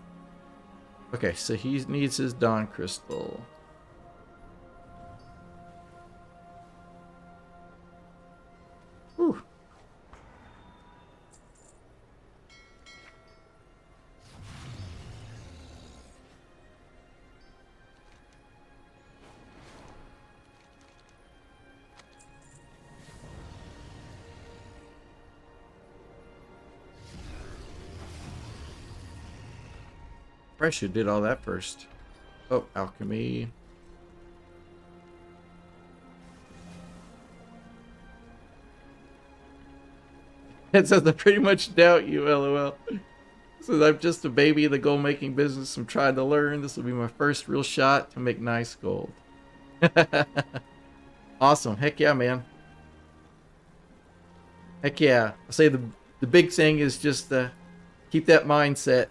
Okay, so he needs his Dawn Crystal. Whew. I should did all that first. Oh, alchemy. It says, I pretty much doubt you, lol. Says, I'm just a baby in the gold making business. I'm trying to learn. This will be my first real shot to make nice gold. Awesome. Heck yeah, man. Heck yeah. I say the big thing is just keep that mindset.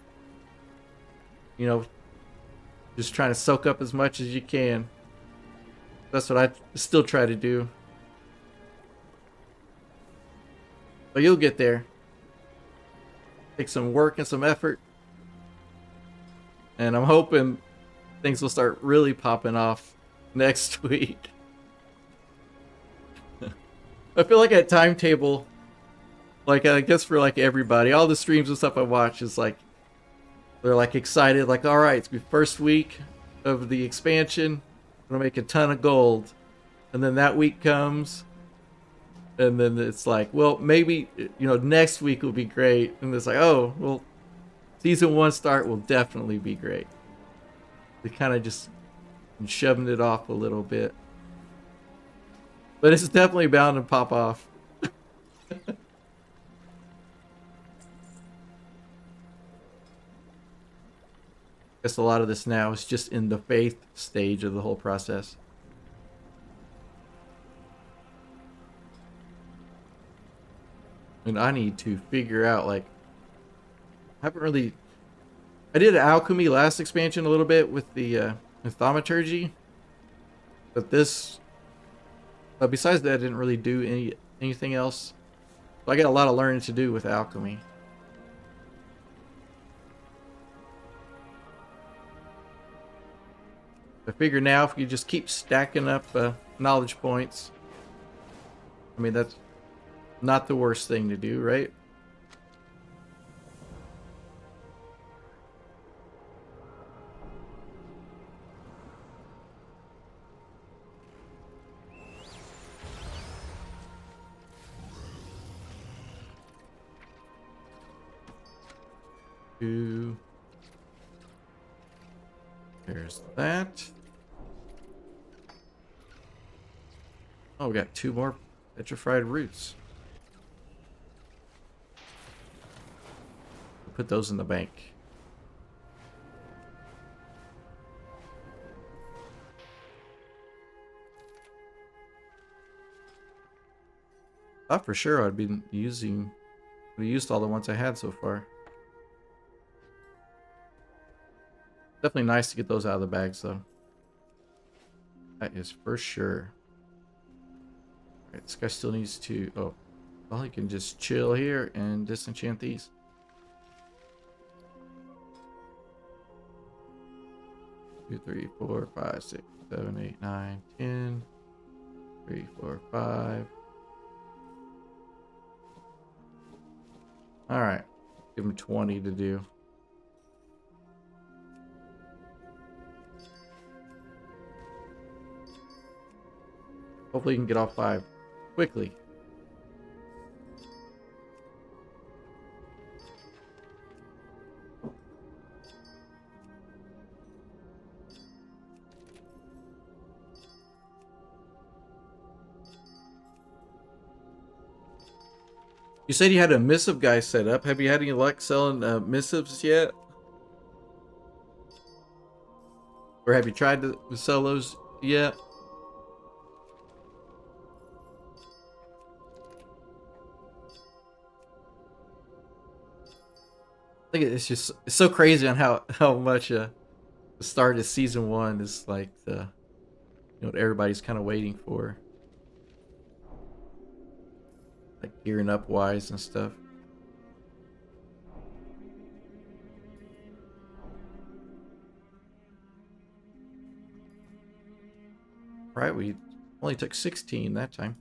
You know, just trying to soak up as much as you can. That's what I still try to do. But you'll get there. Take some work and some effort. And I'm hoping things will start really popping off next week. I feel like at timetable, like I guess for like everybody, all the streams and stuff I watch is like, they're like excited, like, all right, it's my first week of the expansion. I'm gonna make a ton of gold. And then that week comes, and then it's like, well, maybe, next week will be great. And it's like, oh, well, season 1 start will definitely be great. They kind of just shoving it off a little bit. But it's definitely bound to pop off. I guess a lot of this now is just in the faith stage of the whole process. And I need to figure out, like, I did alchemy last expansion a little bit with the thaumaturgy, but besides that, I didn't really do anything else. So I got a lot of learning to do with alchemy. I figure now if you just keep stacking up knowledge points, I mean, that's not the worst thing to do, right? There's that. Oh, we got 2 more petrified roots. Put those in the bank. Thought for sure I'd been using. We used all the ones I had so far. Definitely nice to get those out of the bags, though. That is for sure. Alright, this guy still needs to... Oh, well, he can just chill here and disenchant these. Two, 3, 4, 5, 6, 7, 8, 9, 10. 3, 4, 5. Alright. Give him 20 to do. Hopefully you can get all 5 quickly. You said you had a missive guy set up. Have you had any luck selling missives yet? Or have you tried to sell those yet? I think it's just it's so crazy on how much the start of season 1 is like the what everybody's kind of waiting for, like gearing up wise and stuff. Right, we only took 16 that time.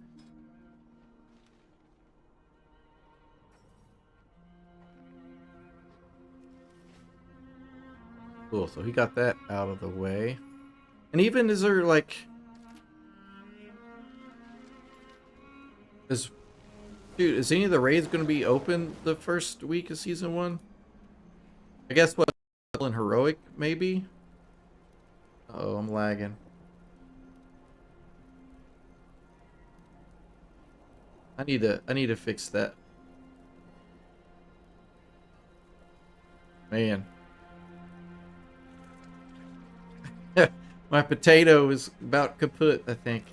Cool, so he got that out of the way. And even is there like... Dude, is any of the raids going to be open the first week of season 1? I guess what, in heroic maybe? Oh, I'm lagging. I need to fix that. Man. My potato is about kaput, I think.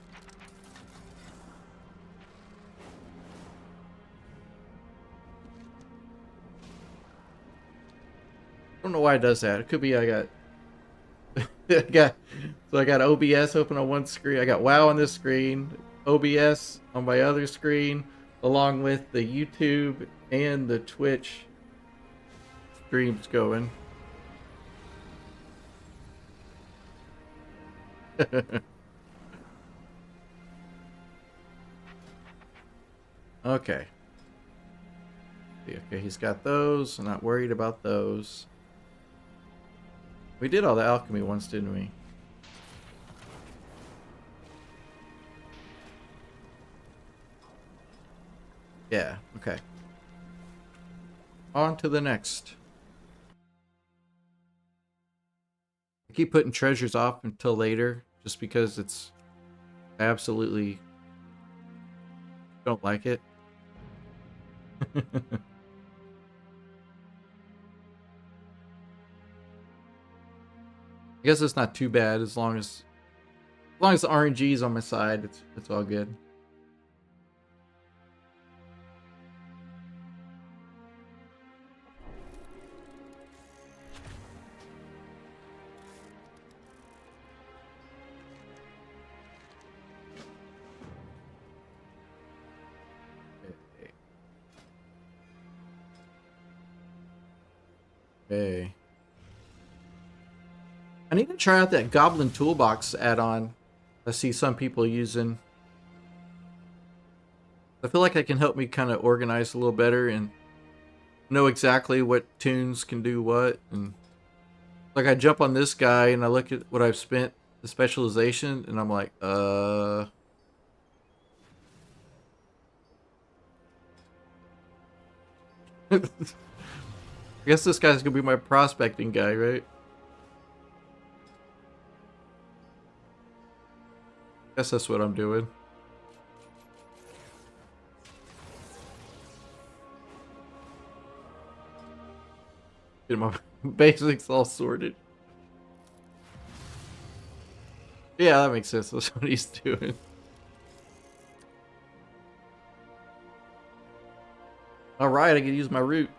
I don't know why it does that. It could be I got I got OBS open on one screen. I got WoW on this screen, OBS on my other screen, along with the YouTube and the Twitch streams going. Okay. Okay, he's got those. I'm not worried about those. We did all the alchemy ones, didn't we? Yeah, okay. On to the next. I keep putting treasures off until later, just because it's absolutely don't like it. I guess it's not too bad as long as the RNG is on my side. It's all good. Okay. I need to try out that Goblin Toolbox add-on I see some people using. I feel like that can help me kind of organize a little better and know exactly what tunes can do what. And like I jump on this guy and I look at what I've spent the specialization and I'm like, I guess this guy's gonna be my prospecting guy, right? Guess that's what I'm doing. Get my basics all sorted. Yeah, that makes sense. That's what he's doing. Alright, I can use my root.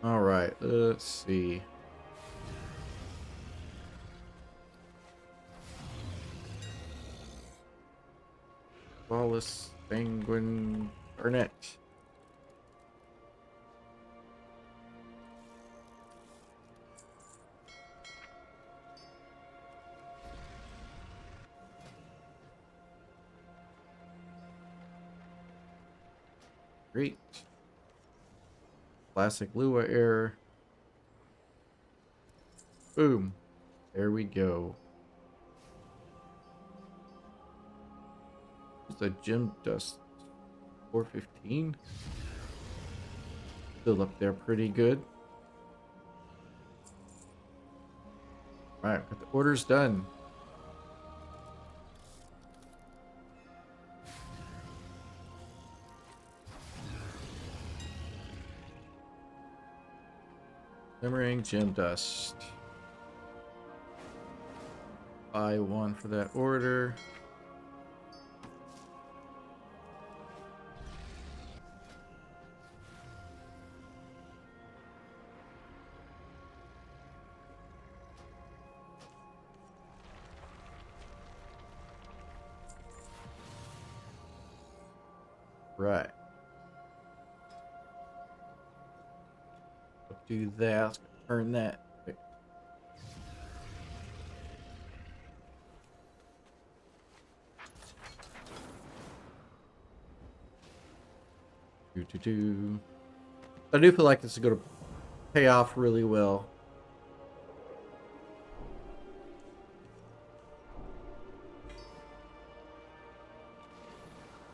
Alright, let's see. Wallace, Penguin, Burnett. Great. Classic Lua error. Boom. There we go. Just a gem dust. 415. Still up there pretty good. Alright, got the orders done. Glimmering gem dust. Buy one for that order. Right. Do that. Turn that. I do feel like this is going to pay off really well.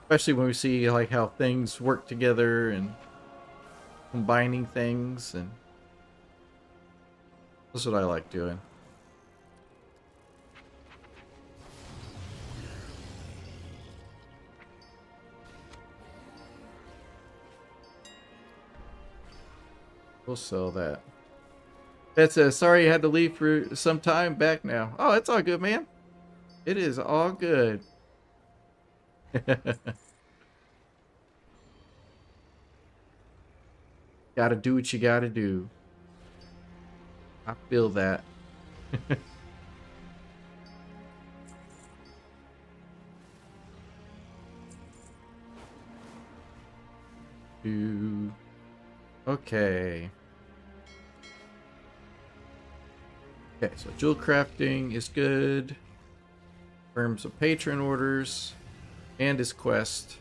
Especially when we see like how things work together and combining things, and that's what I like doing. We'll sell that. That says, sorry you had to leave for some time, back now. Oh, it's all good, man. It is all good. Gotta do what you gotta do. I feel that. Okay. Okay, so Jewelcrafting is good. Terms of patron orders and his quest.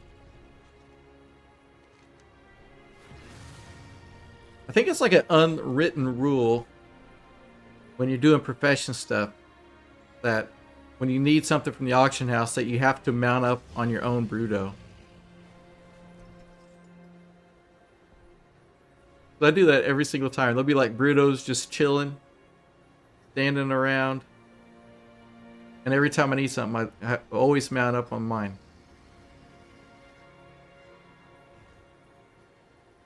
I think it's like an unwritten rule when you're doing profession stuff that when you need something from the auction house that you have to mount up on your own Bruto. I do that every single time. There'll be like Brutos just chilling, standing around. And every time I need something, I always mount up on mine.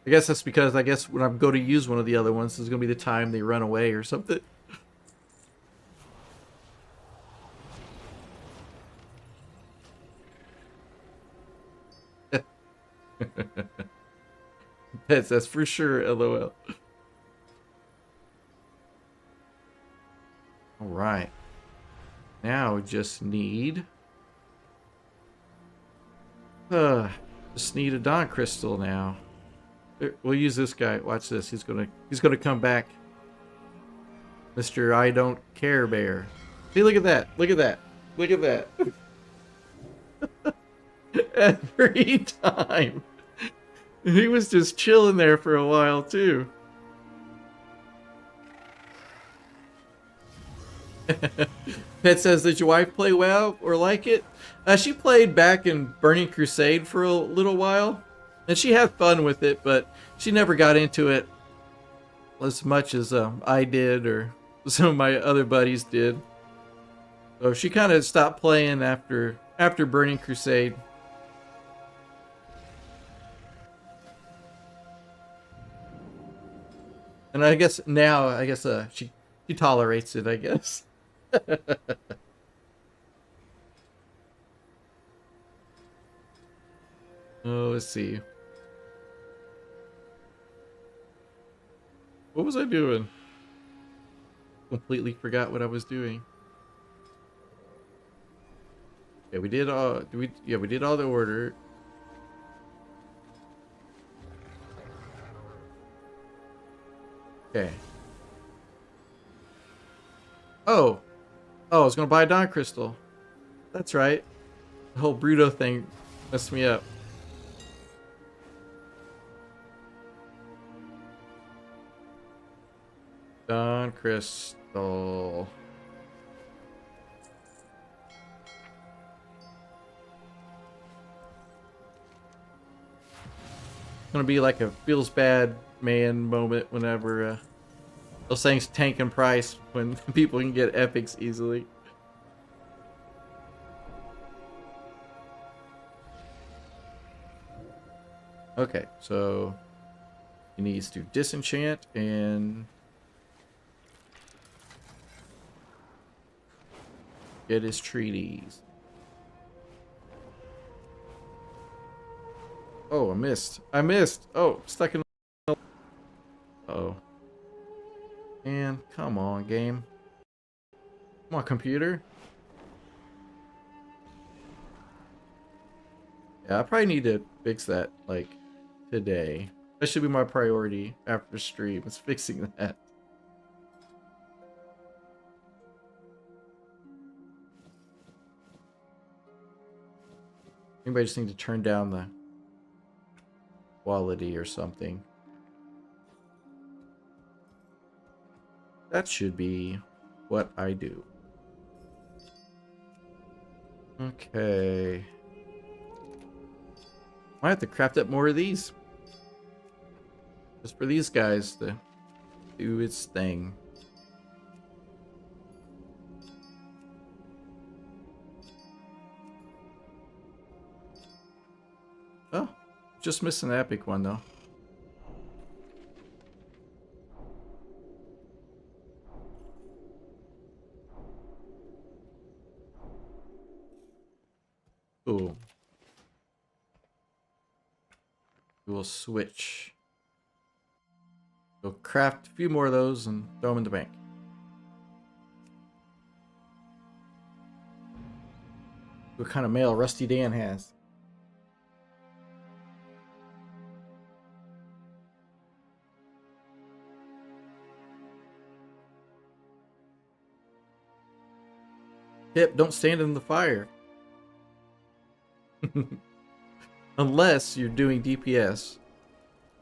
I guess that's because when I go to use one of the other ones, it's going to be the time they run away or something. That's for sure, LOL. Alright. Now we just need... just need a Dawn Crystal now. We'll use this guy. Watch this. He's gonna come back. Mr. I don't care bear. See, look at that. Look at that. Look at that. Every time. He was just chilling there for a while too. Pet says, did your wife play WoW or like it? She played back in Burning Crusade for a little while. And she had fun with it, but she never got into it as much as I did or some of my other buddies did. So she kind of stopped playing after Burning Crusade. And I guess now, she tolerates it, I guess. Oh, let's see. What was I doing? Completely forgot what I was doing. Yeah, we did all. We did all the order. Okay. Oh, I was gonna buy a Dawn Crystal. That's right. The whole Bruto thing messed me up. Dawn Crystal. It's gonna be like a feels bad man moment whenever those things tank in price when people can get epics easily. Okay, so he needs to disenchant and get his treaties. Oh, I missed. Oh, stuck in. Uh-oh. And come on, game. Come on, computer. Yeah, I probably need to fix that, like, today. That should be my priority after stream, is fixing that. Maybe I just need to turn down the quality or something. That should be what I do. Okay. Might have to craft up more of these. Just for these guys to do its thing. Oh, just missing the epic one though. Cool. We will switch. We'll craft a few more of those and throw them in the bank. What kind of mail Rusty Dan has. Tip, don't stand in the fire. Unless you're doing DPS.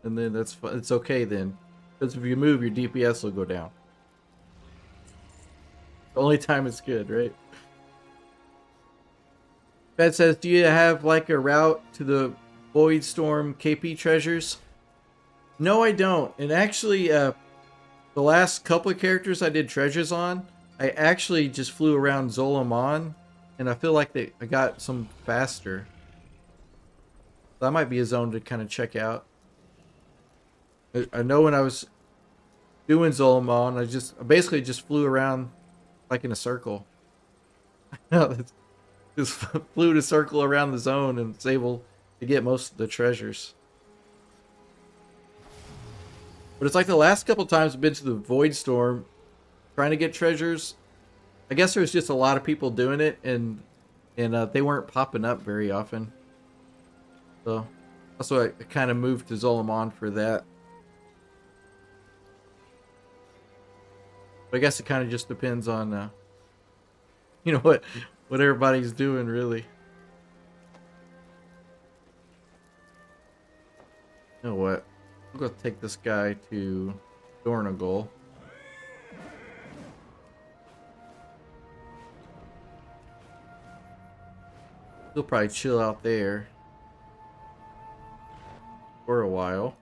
And then it's okay then. Because if you move, your DPS will go down. The only time it's good, right? Fed says, do you have like a route to the Voidstorm KP treasures? No, I don't. And actually, the last couple of characters I did treasures on, I actually just flew around Zolomon, and I feel like I got some faster. That might be a zone to kind of check out. I know when I was doing Zolomon, I basically just flew around like in a circle. Just flew in a circle around the zone and was able to get most of the treasures. But it's like the last couple times I've been to the Voidstorm trying to get treasures. I guess there's just a lot of people doing it, and they weren't popping up very often. So that's why I kind of moved to Zolomon for that. But I guess it kind of just depends on, you know, what everybody's doing, really. You know what? I'm going to take this guy to Dornagal. He'll probably chill out there for a while.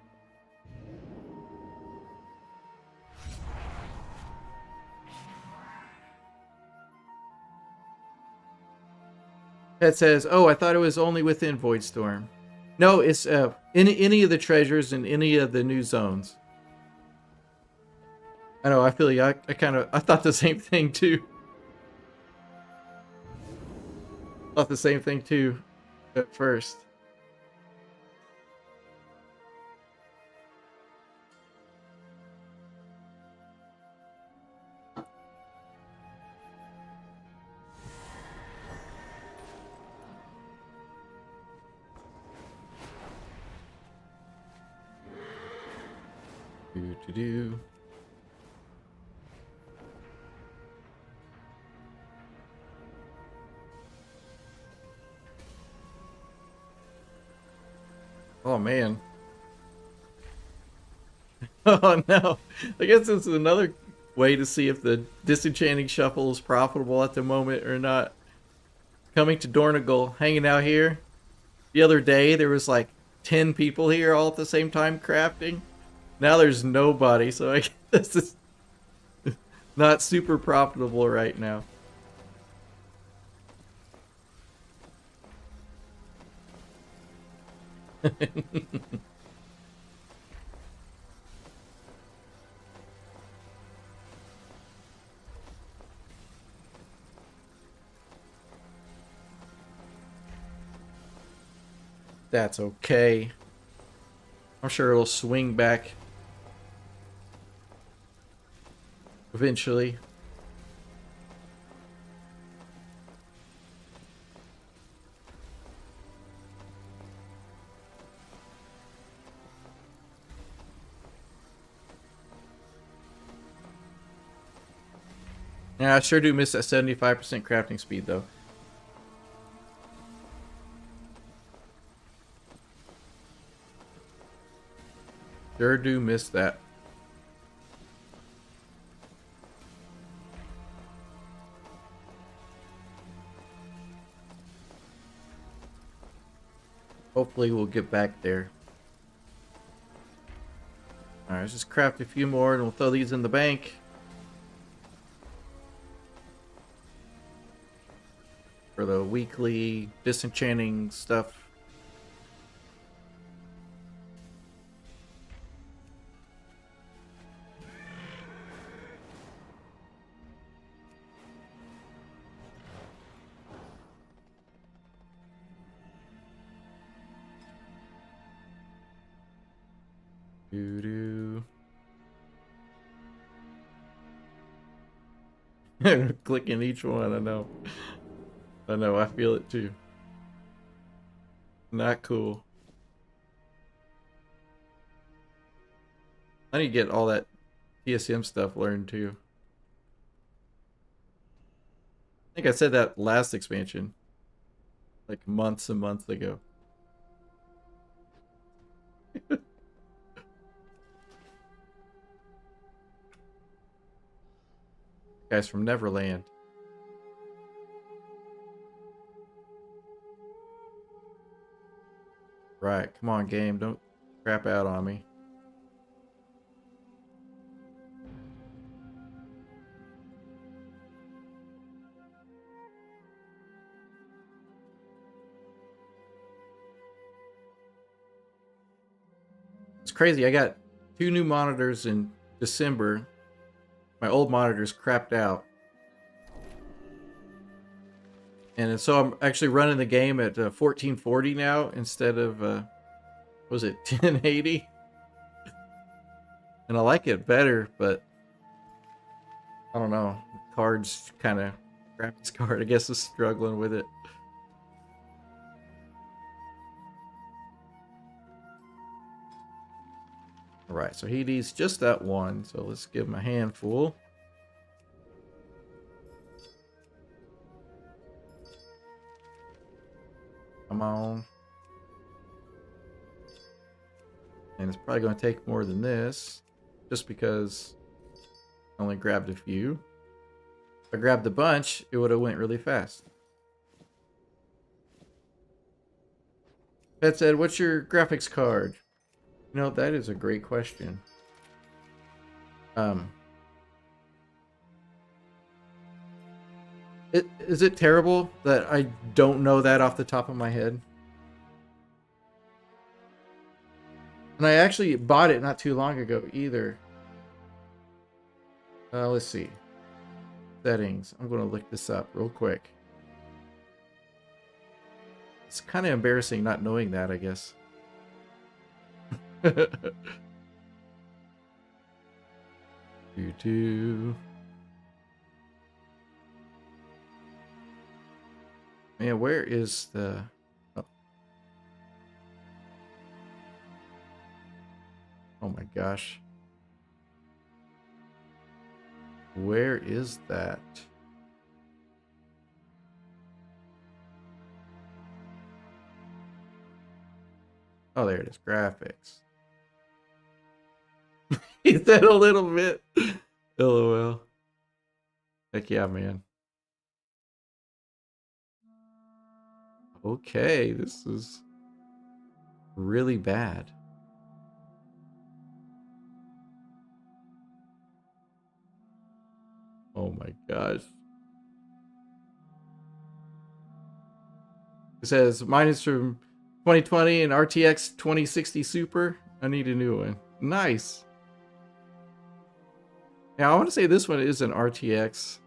That says, oh, I thought it was only within Voidstorm. No, it's any of the treasures in any of the new zones. I know, I feel you. I thought the same thing too. Thought the same thing too at first. Do. Oh man. Oh no. I guess this is another way to see if the disenchanting shuffle is profitable at the moment or not. Coming to Dornigal, hanging out here. The other day there was like 10 people here all at the same time crafting. Now there's nobody, so I guess this is not super profitable right now. That's okay. I'm sure it'll swing back eventually. Yeah, I sure do miss that 75% crafting speed though. Sure do miss that. Hopefully we'll get back there. Alright, let's just craft a few more and we'll throw these in the bank. For the weekly disenchanting stuff. Doo-doo. Clicking each one, I know. I know, I feel it too. Not cool. I need to get all that TSM stuff learned too. I think I said that last expansion. Like months and months ago. Guys from Neverland. Right, come on game, don't crap out on me. It's crazy, I got 2 new monitors in December. My old monitor's crapped out. And so I'm actually running the game at 1440 now instead of, was it 1080? And I like it better, but I don't know. The card's kind of, graphics card I guess is struggling with it. Alright, so he needs just that one, so let's give him a handful. Come on. And it's probably going to take more than this, just because I only grabbed a few. If I grabbed a bunch, it would have went really fast. Pet said, what's your graphics card? You know, that is a great question. Is it terrible that I don't know that off the top of my head? And I actually bought it not too long ago either. Let's see. Settings. I'm going to look this up real quick. It's kind of embarrassing not knowing that, I guess. Do. Man, where is the... Oh my gosh. Where is that? Oh, there it is. Graphics. He said a little bit. LOL. Heck yeah, man. Okay, this is really bad. Oh my gosh. It says mine is from 2020 and RTX 2060 Super. I need a new one. Nice. Yeah, I want to say this one is an RTX.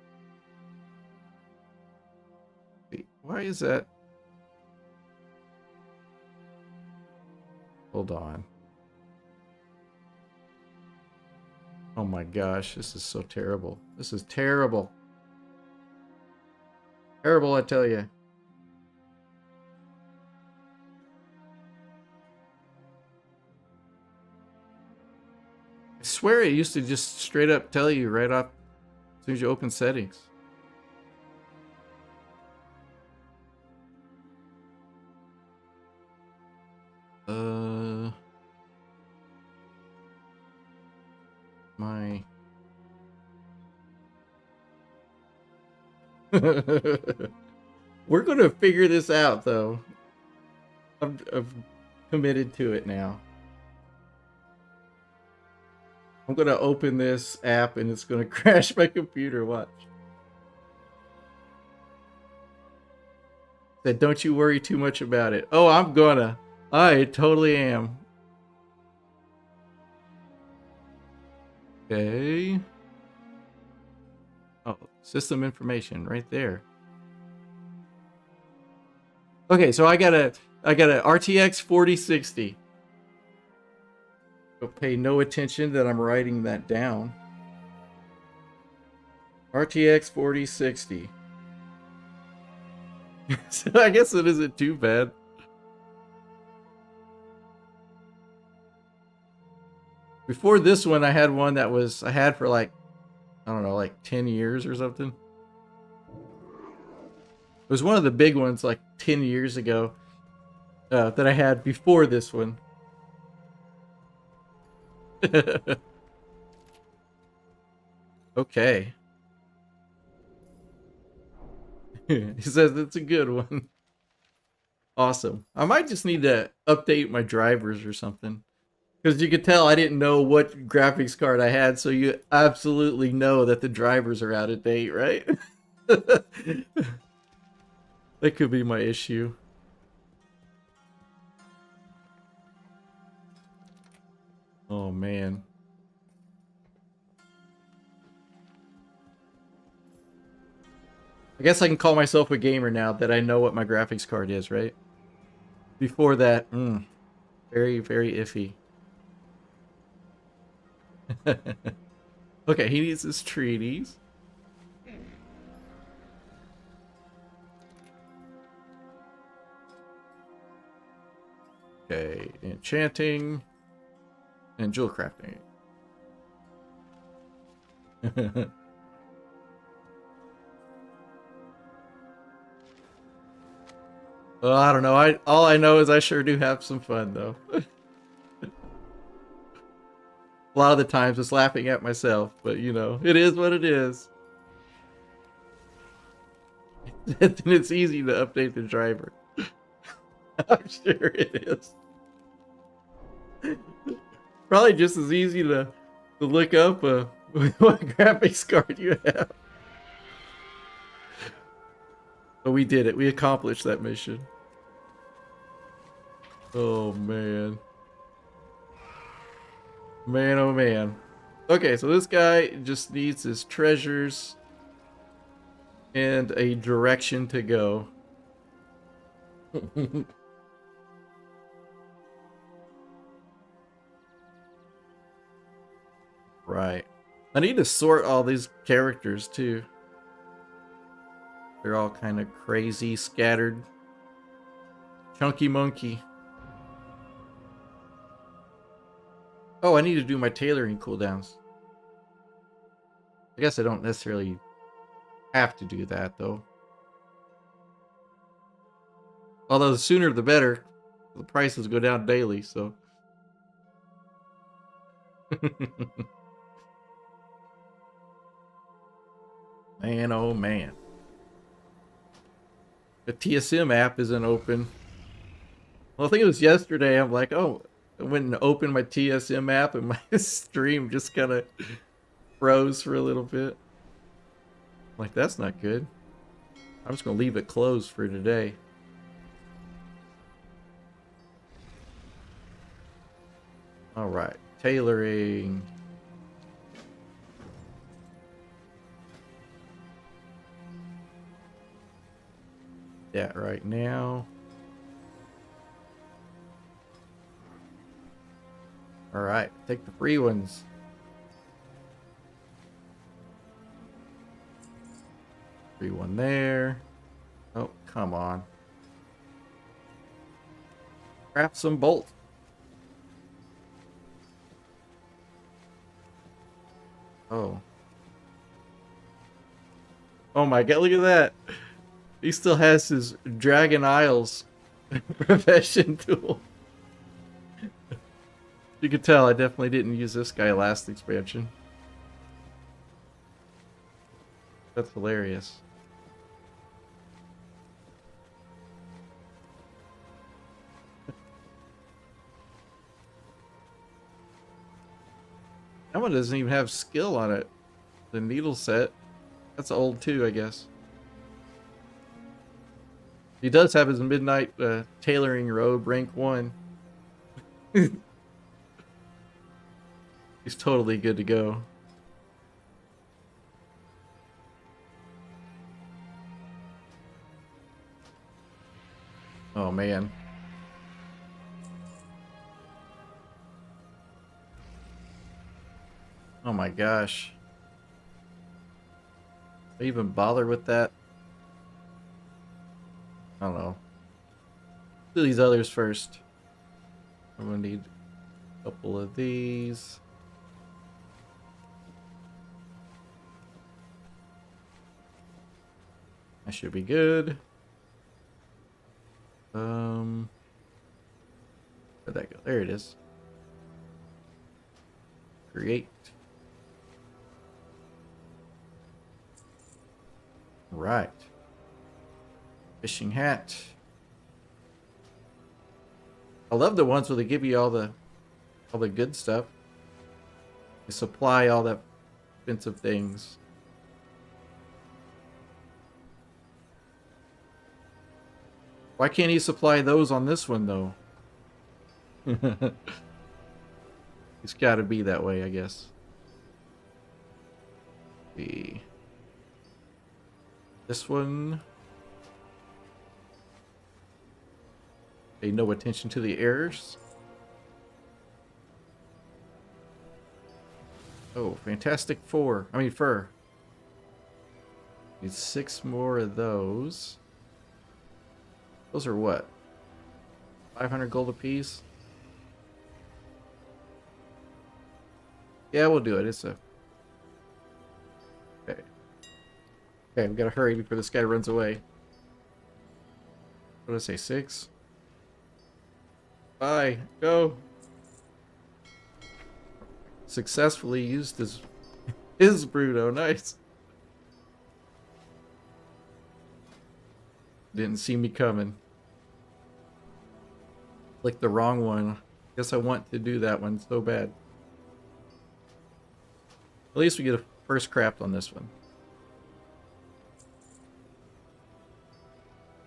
Why is that? Hold on. Oh my gosh, this is so terrible. This is terrible. Terrible, I tell you. I swear it used to just straight up tell you right off as soon as you open settings. We're gonna figure this out, though. I'm committed to it now. I'm gonna open this app and it's gonna crash my computer. Watch. Said, don't you worry too much about it. Oh, I'm gonna. I totally am. Okay. Oh, system information right there. Okay, so I got a RTX 4060. So pay no attention that I'm writing that down. RTX 4060. So I guess it isn't too bad. Before this one, I had one that I had for like, I don't know, like 10 years or something. It was one of the big ones like 10 years ago that I had before this one. Okay. He says it's a good one. Awesome. I might just need to update my drivers or something. Because you could tell I didn't know what graphics card I had, so you absolutely know that the drivers are out of date, right? That could be my issue. Oh, man. I guess I can call myself a gamer now that I know what my graphics card is, right? Before that, very, very iffy. Okay, he needs his treaties. Okay, enchanting and jewelcrafting. Well, I don't know. All I know is I sure do have some fun though. A lot of the times it's laughing at myself, but you know, it is what it is. And it's easy to update the driver. I'm sure it is. Probably just as easy to look up what graphics card you have. But we did it. We accomplished that mission. Oh, man. Man, oh, man. Okay, so this guy just needs his treasures and a direction to go. Right. I need to sort all these characters too. They're all kind of crazy, scattered. Chunky monkey. Oh, I need to do my tailoring cooldowns. I guess I don't necessarily have to do that though. Although the sooner the better. The prices go down daily, so. Man, oh man. The TSM app isn't open. Well, I think it was yesterday. I'm like, oh, I went and opened my TSM app and my stream just kind of froze for a little bit. I'm like, that's not good. I'm just going to leave it closed for today. All right, tailoring. That right now. All right, take the free ones. Free one there. Oh, come on. Craft some bolt. Oh. Oh my god, look at that. He still has his Dragon Isles profession tool. You can tell I definitely didn't use this guy last expansion. That's hilarious. That one doesn't even have skill on it. The needle set. That's old too, I guess. He does have his midnight tailoring robe, rank 1. He's totally good to go. Oh man. Oh my gosh. I even bother with that? I don't know. Do these others first. I'm gonna need a couple of these. That should be good. Where'd that go? There it is. Create. Right. Fishing hat. I love the ones where they give you all the good stuff. They supply all that expensive things. Why can't he supply those on this one though? It's got to be that way, I guess. This one. Pay no attention to the errors. Oh, Fantastic Four. I mean, fur. Need 6 more of those. Those are what? 500 gold apiece? Yeah, we'll do it. It's a... Okay. Okay, we gotta hurry before this guy runs away. What did I say? 6? Bye. Go. Successfully used his Bruto. Nice. Didn't see me coming. Clicked the wrong one. Guess I want to do that one so bad. At least we get a first craft on this one.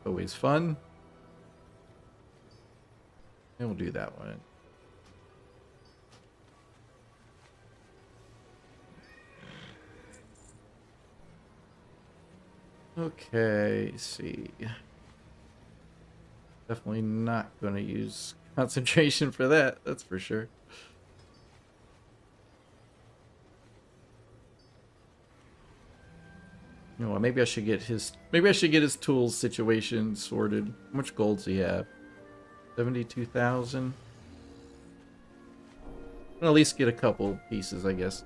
Always fun. And we'll do that one. Okay, let's see. Definitely not going to use concentration for that, that's for sure. You know what, maybe I should get his tools situation sorted. How much gold does he have? 72,000. I'll at least get a couple pieces, I guess.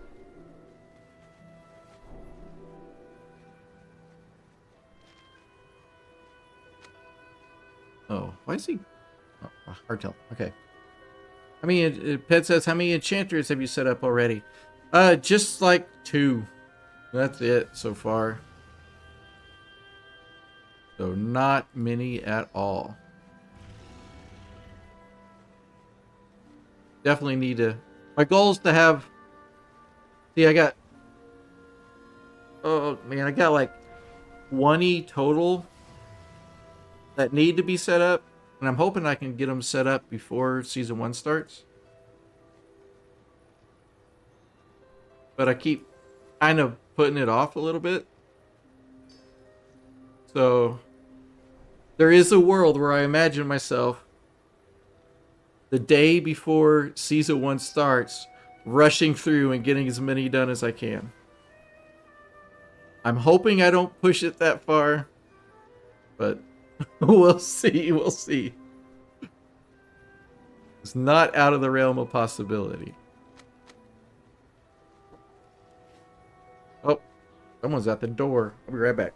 Oh, why is he? Oh, hard tell. Okay. I mean, Pet says, how many enchanters have you set up already? Just like 2. That's it so far. So not many at all. Definitely need to. My goal is to have. See, I got. Oh man, I got like 20 total that need to be set up, and I'm hoping I can get them set up before season 1 starts. But I keep kind of putting it off a little bit. So there is a world where I imagine myself the day before season 1 starts, rushing through and getting as many done as I can. I'm hoping I don't push it that far, but we'll see. We'll see. It's not out of the realm of possibility. Oh, someone's at the door. I'll be right back.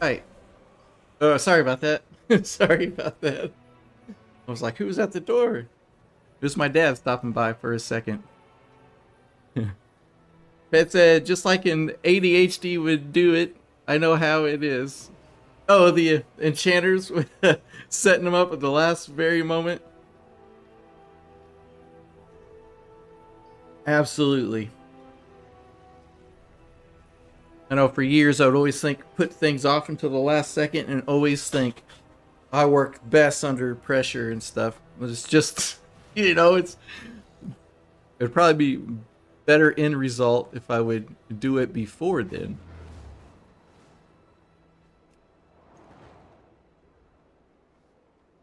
Hi. Oh, sorry about that. Sorry about that. I was like, who's at the door? It was my dad stopping by for a second. Pet said, just like an ADHD would do it, I know how it is. Oh, the enchanters setting them up at the last very moment. Absolutely. I know for years I would always think, put things off until the last second and always think I work best under pressure and stuff. It's just, it'd probably be better end result if I would do it before then.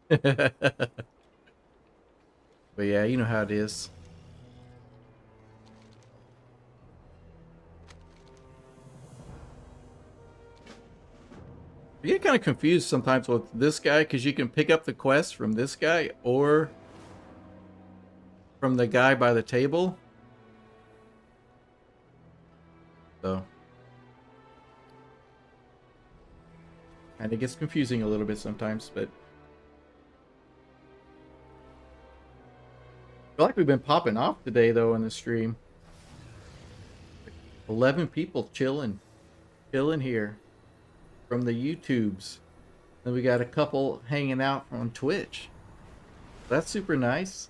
But yeah, you know how it is. I get kind of confused sometimes with this guy because you can pick up the quest from this guy or from the guy by the table. So, and it gets confusing a little bit sometimes, but I feel like we've been popping off today though in the stream. 11 people chilling here from the YouTubes. Then we got a couple hanging out on Twitch. That's super nice.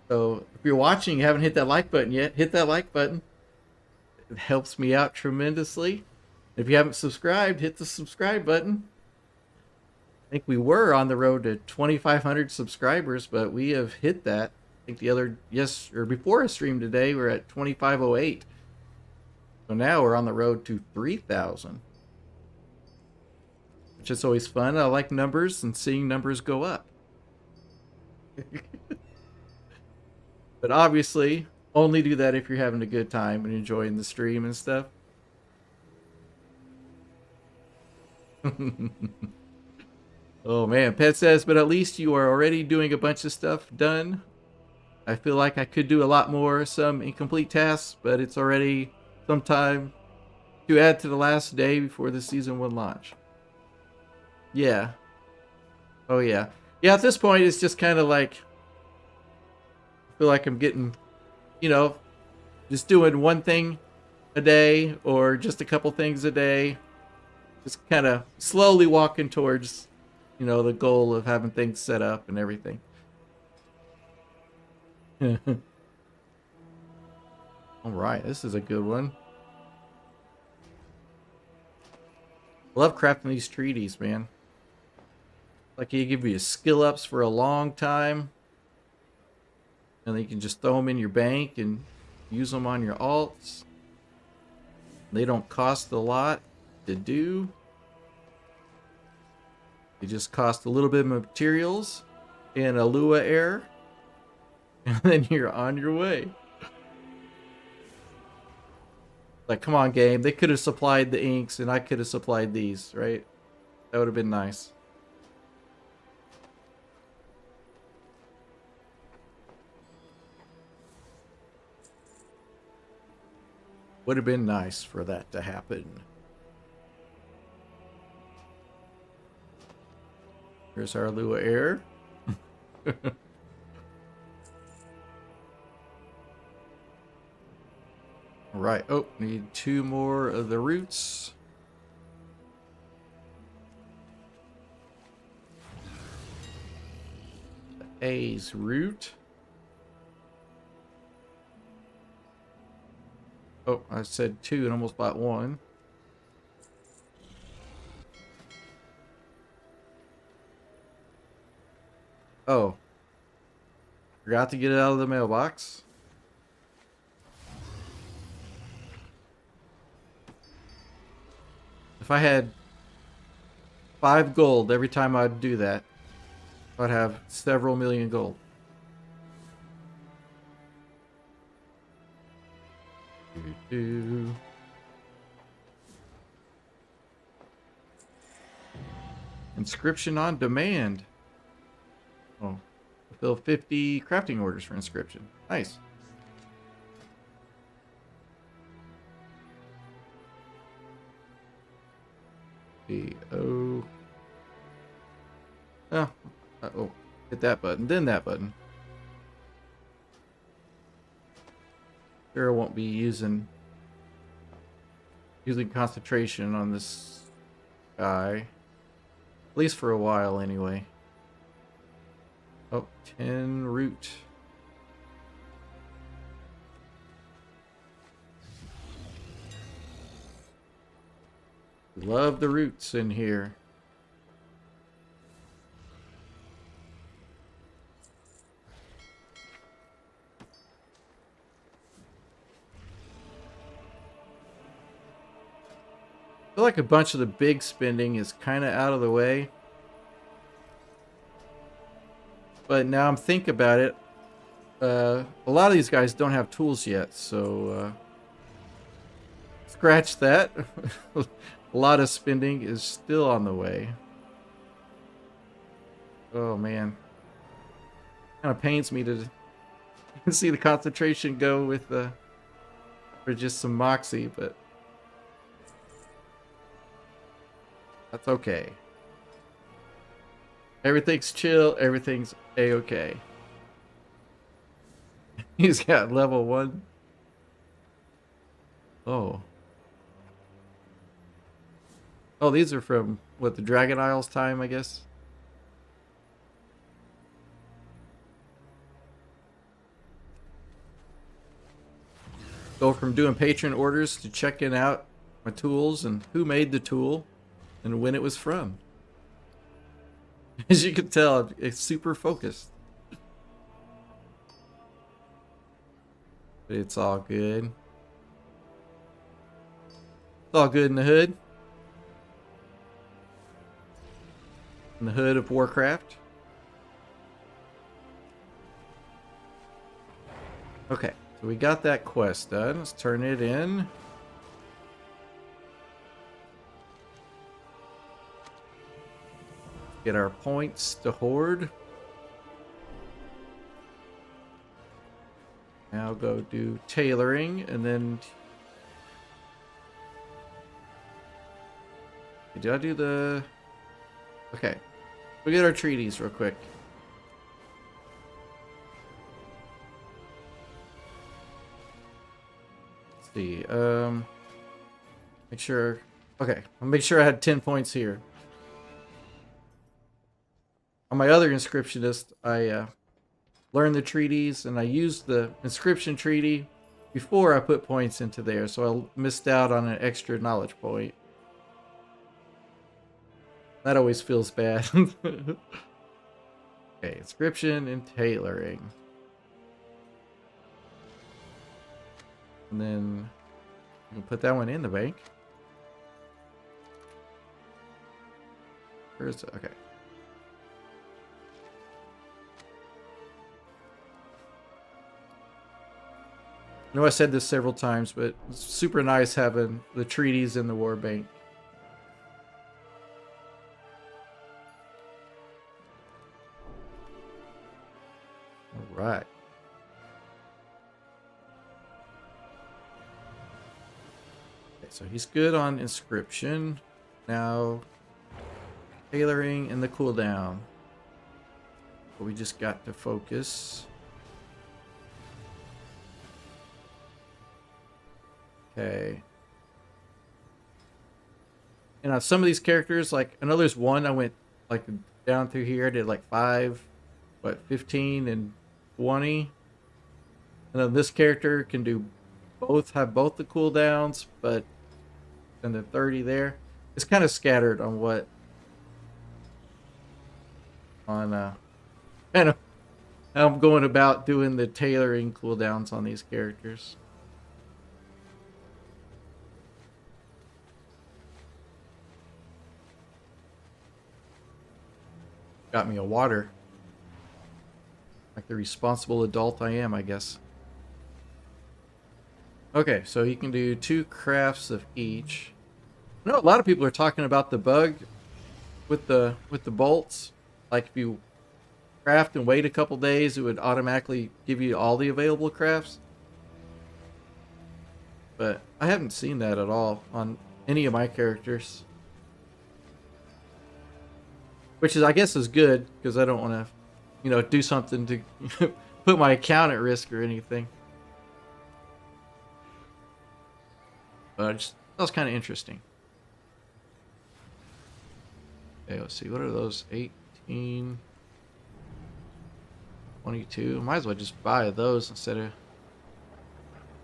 So if you're watching, you haven't hit that like button yet, hit that like button. It helps me out tremendously. If you haven't subscribed, hit the subscribe button. I think we were on the road to 2,500 subscribers, but we have hit that. I think before a stream today, we're at 2,508. So now we're on the road to 3,000. Which is always fun. I like numbers and seeing numbers go up. But obviously, only do that if you're having a good time and enjoying the stream and stuff. Oh man, Pet says, but at least you are already doing a bunch of stuff done. I feel like I could do a lot more, some incomplete tasks, but it's already some time to add to the last day before the Season 1 launch. Yeah. Oh yeah. Yeah, at this point, it's just kind of like, I feel like I'm getting, just doing one thing a day or just a couple things a day. Just kind of slowly walking towards, the goal of having things set up and everything. All right, this is a good one. Love crafting these treaties, man. Like you give you skill ups for a long time. And then you can just throw them in your bank and use them on your alts. They don't cost a lot to do. They just cost a little bit of materials and a Lua air. And then you're on your way. Like, come on, game. They could have supplied the inks and I could have supplied these, right? That would have been nice. Would have been nice for that to happen. Here's our Lua air. Right. Oh, need 2 more of the roots. The A's root. Oh, I said 2 and almost bought 1. Oh. Forgot to get it out of the mailbox. If I had 5 gold every time I'd do that, I'd have several million gold. Inscription on demand. Oh, fulfill 50 crafting orders for Inscription. Nice. The oh. Oh. Oh. Hit that button, then that button. Sure, I won't be using concentration on this guy. At least for a while, anyway. Oh, 10 root. Love the roots in here. I feel like a bunch of the big spending is kind of out of the way. But now I'm thinking about it. A lot of these guys don't have tools yet, so scratch that. A lot of spending is still on the way. Oh man. Kind of pains me to see the concentration go with for just some moxie, but that's okay. Everything's chill, everything's a-okay. He's got level 1. Oh. Oh, these are from, what, the Dragon Isles time, I guess? Go from doing patron orders to checking out my tools and who made the tool and when it was from. As you can tell, it's super focused. But it's all good. It's all good in the hood. In the hood of Warcraft. Okay, so we got that quest done. Let's turn it in. Get our points to hoard. Now go do tailoring, and then did I do the? Okay, we get our treaties real quick. Let's see. Make sure. Okay, I'll make sure I had 10 points here. On my other inscriptionist, I learned the treaties, and I used the inscription treaty before I put points into there, so I missed out on an extra knowledge point. That always feels bad. Okay, inscription and tailoring. And then you can put that one in the bank. Where's it? Okay. I know I said this several times, but it's super nice having the treaties in the war bank. All right. Okay, so he's good on inscription. Now, tailoring and the cooldown. But we just got to focus. Okay. And on some of these characters, like, I know there's one I went like down through here, I did like 5, 15 and 20. And then this character can do both, have both the cooldowns, but and the 30 there. It's kind of scattered on what kind of how I'm going about doing the tailoring cooldowns on these characters. Got me a water. Like the responsible adult I am, I guess. Okay, so you can do 2 crafts of each. I know a lot of people are talking about the bug with the bolts. Like if you craft and wait a couple days, it would automatically give you all the available crafts. But I haven't seen that at all on any of my characters. which is, I guess, is good because I don't want to, you know, do something to put my account at risk or anything. But that was kind of interesting. Okay, let's see. What are those? 18, 22. Might as well just buy those instead of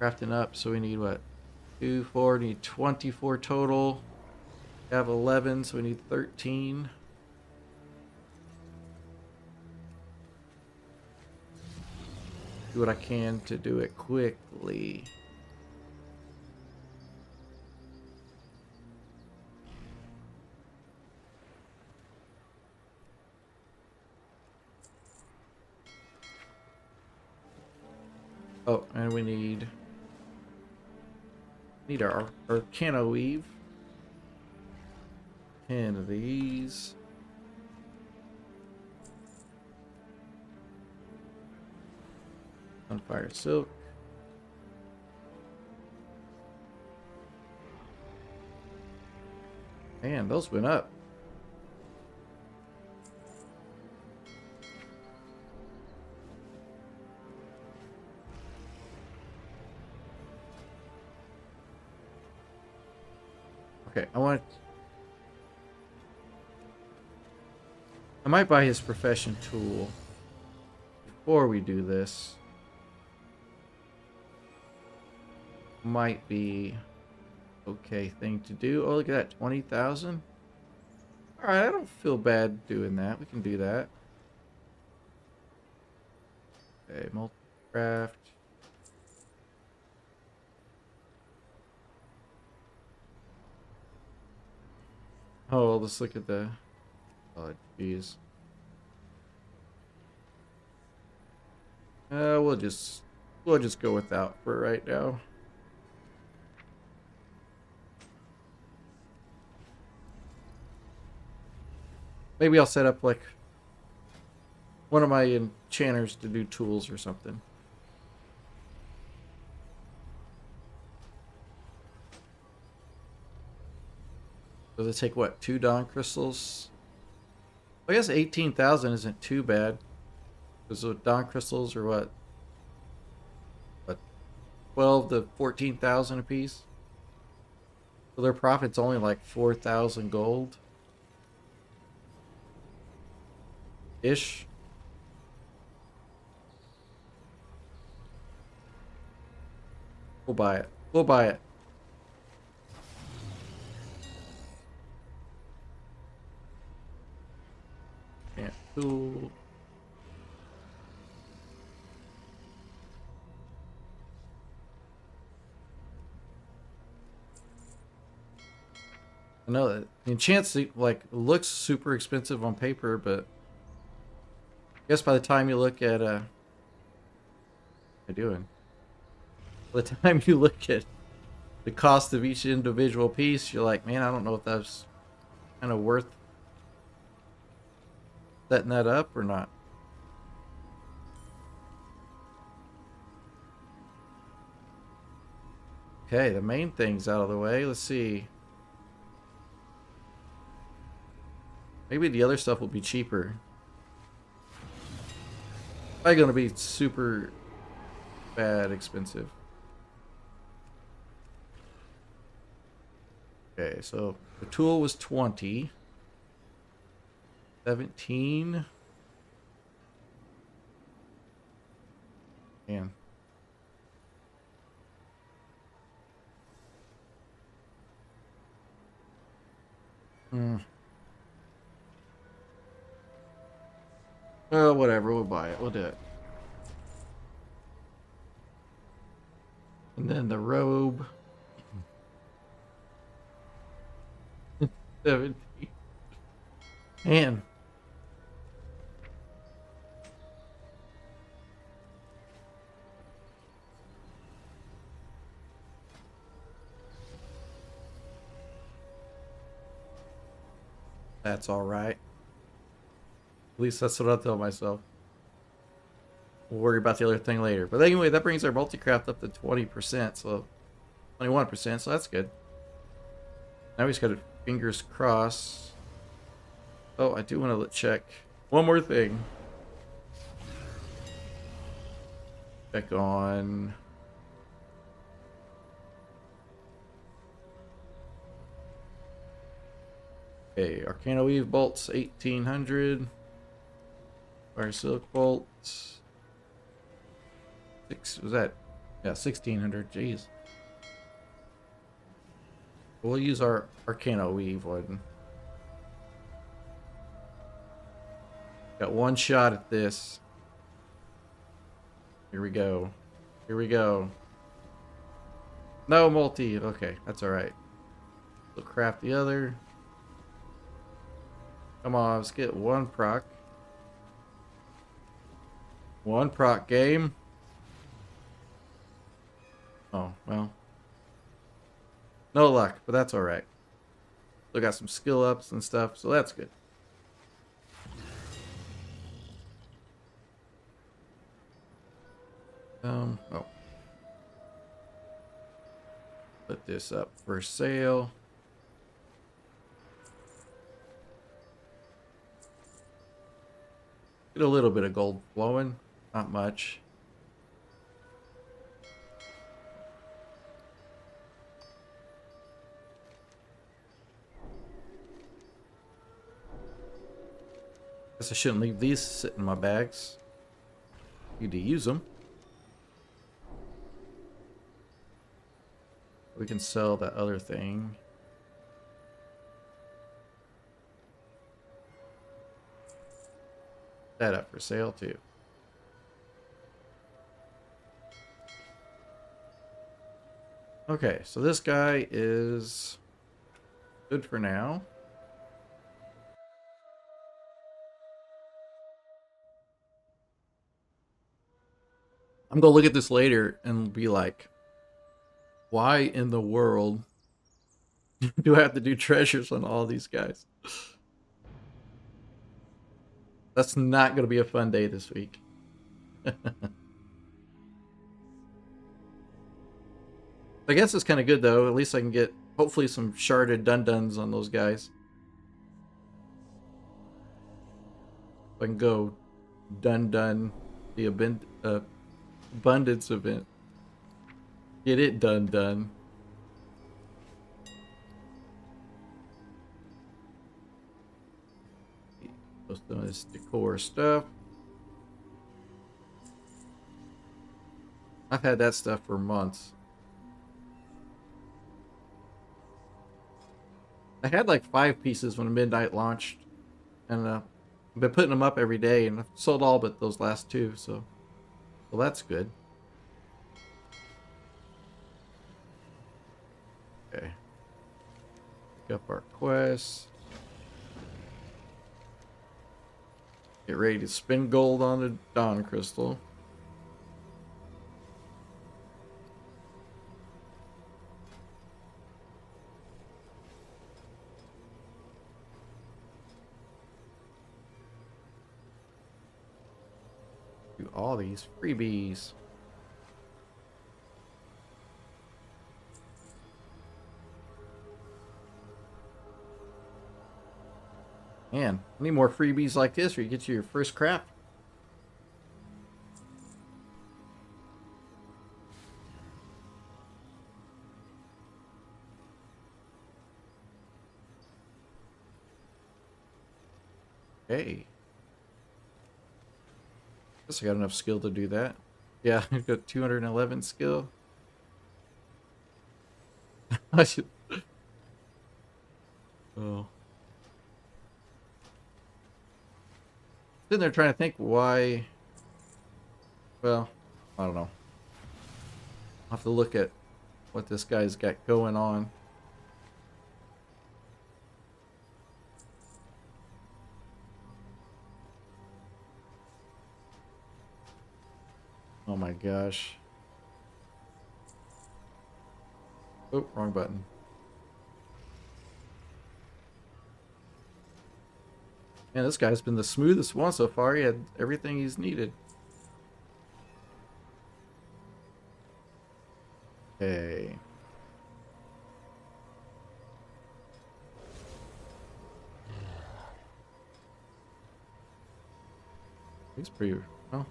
crafting up. So we need what? 2, 4, need 24 total. We have 11, so we need 13. Do what I can to do it quickly. Oh, and we need our Arcana Weave. 10 of these. Sunfire Silk. Man, those went up. Okay, I might buy his profession tool before we do this. Might be okay thing to do. Oh, look at that, 20,000. All right, I don't feel bad doing that. We can do that. Okay, multi-craft. Oh, let's look at the. Oh, jeez. We'll just go without for right now. Maybe I'll set up like one of my enchanters to do tools or something. Does it take what, 2 dawn crystals? I guess 18,000 isn't too bad. Because the dawn crystals are what 12 to 14,000 a piece. So their profit's only like 4,000 gold. Ish. We'll buy it. We'll buy it. Yeah, cool. I know that the enchants like looks super expensive on paper, but I guess by the time you look at what am I doing? By the time you look at the cost of each individual piece, you're like, man, I don't know if that's kind of worth setting that up or not. Okay, the main thing's out of the way. Let's see. Maybe the other stuff will be cheaper. Probably gonna be super bad expensive. Okay, so the tool was 20. 17. Man. Well, whatever, we'll buy it. We'll do it. And then the robe. 17. Man. That's all right. At least that's what I'll tell myself. We'll worry about the other thing later. But anyway, that brings our multi-craft up to 20%, so 21%, so that's good. Now we just got to fingers crossed. Oh, I do want to check one more thing. Check on... Okay, Arcana Weave bolts 1800. Fire Silk bolts. Was that? Yeah, 1600. Jeez. We'll use our Arcana Weave one. Got one shot at this. Here we go. Here we go. No multi. Okay, that's alright. We'll craft the other. Come on, let's get one proc. One proc game. Oh, well. No luck, but that's alright. Still got some skill ups and stuff, so that's good. Oh. Put this up for sale. Get a little bit of gold flowing, not much. Guess I shouldn't leave these sitting in my bags. Need to use them. We can sell that other thing. That up for sale too. Okay, so this guy is good for now. I'm gonna look at this later and be like, why in the world do I have to do treasures on all these guys? That's not gonna be a fun day this week. I guess it's kind of good though. At least I can get hopefully some sharded dun-duns on those guys. I can go dun-dun the abundance event. Get it done. Some of this decor stuff. I've had that stuff for months. I had like 5 pieces when Midnight launched, and I've been putting them up every day, and I've sold all but those last 2, so well, that's good. Okay. Pick up our quest. Get ready to spin gold on the Dawn Crystal. Do all these freebies. Man, I need more freebies like this where you get your first craft. Hey. Guess I got enough skill to do that. Yeah, I've got 211 skill. I should... Oh. Sitting there trying to think why... Well, I don't know. I'll have to look at what this guy's got going on. Oh my gosh. Oh, wrong button. Man, this guy's been the smoothest one so far. He had everything he's needed. Okay. He's pretty well.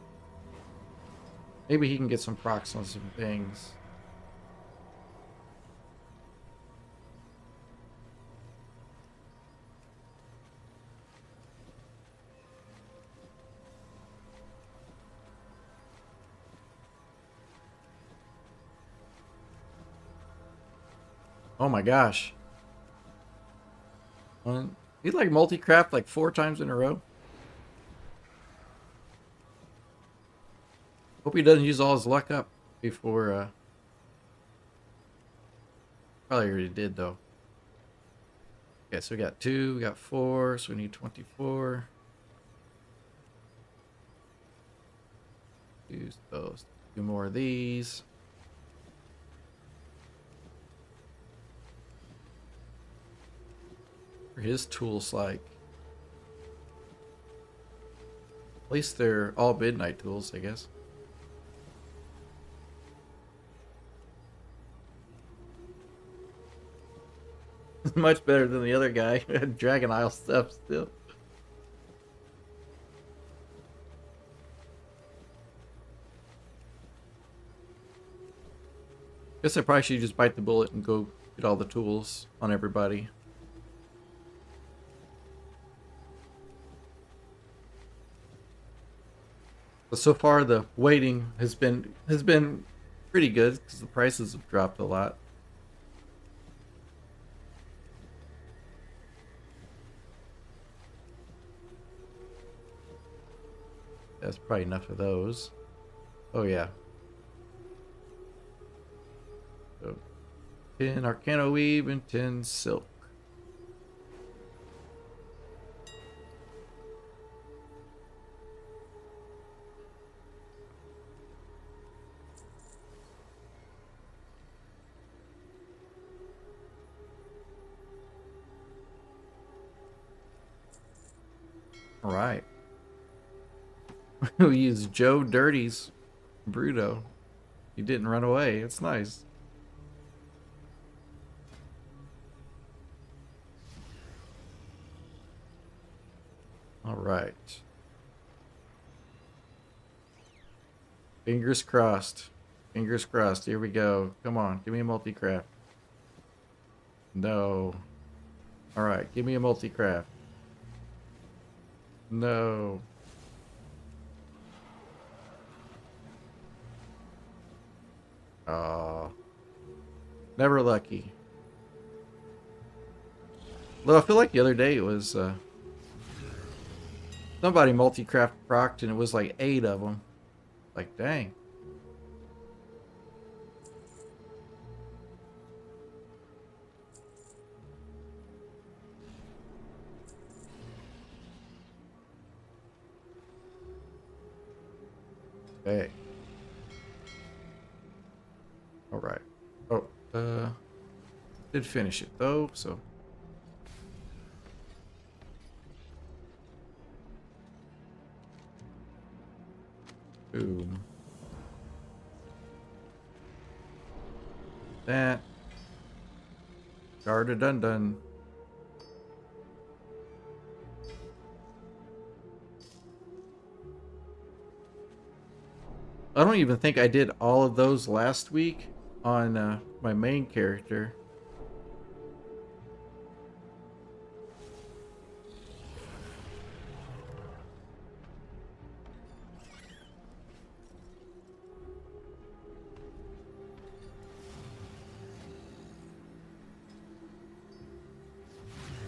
Maybe he can get some procs on some things. Oh my gosh. He like multi-craft like 4 times in a row. Hope he doesn't use all his luck up before probably already did though. Okay, so we got 2, we got 4, so we need 24. Use those. 2 more of these. What are his tools like? At least they're all midnight tools, I guess. Much better than the other guy who had Dragon Isle stuff still. Guess I probably should just bite the bullet and go get all the tools on everybody. But so far the waiting has been pretty good because the prices have dropped a lot. That's probably enough of those. Oh yeah. So 10 Arcano Weave and 10 Silk. All right. We use Joe Dirty's Bruto. He didn't run away. It's nice. All right. Fingers crossed. Fingers crossed. Here we go. Come on. Give me a multi-craft. No. All right. Give me a multi-craft. No. Never lucky. Though I feel like the other day it was somebody multi-craft procced and it was like 8 of them. Like, dang. Hey. All right. Oh, did finish it though, so. Boom. That. Garda dun dun. I don't even think I did all of those last week on my main character.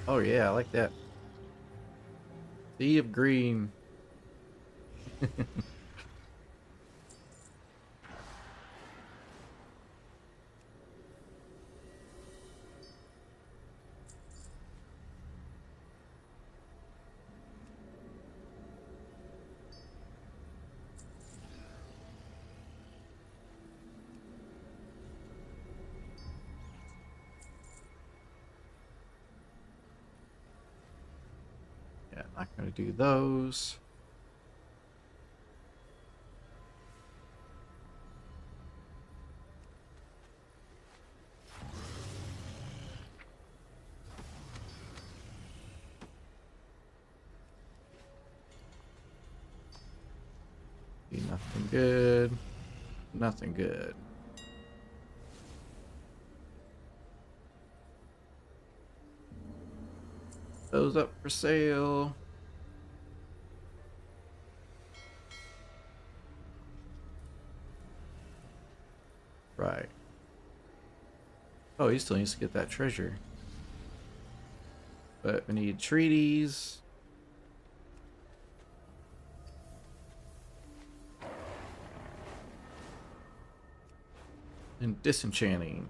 Oh yeah, I like that. Sea of green. Yeah, not gonna do those. Nothing good. Nothing good. Those up for sale. Right. Oh, he still needs to get that treasure. But we need treaties. And disenchanting.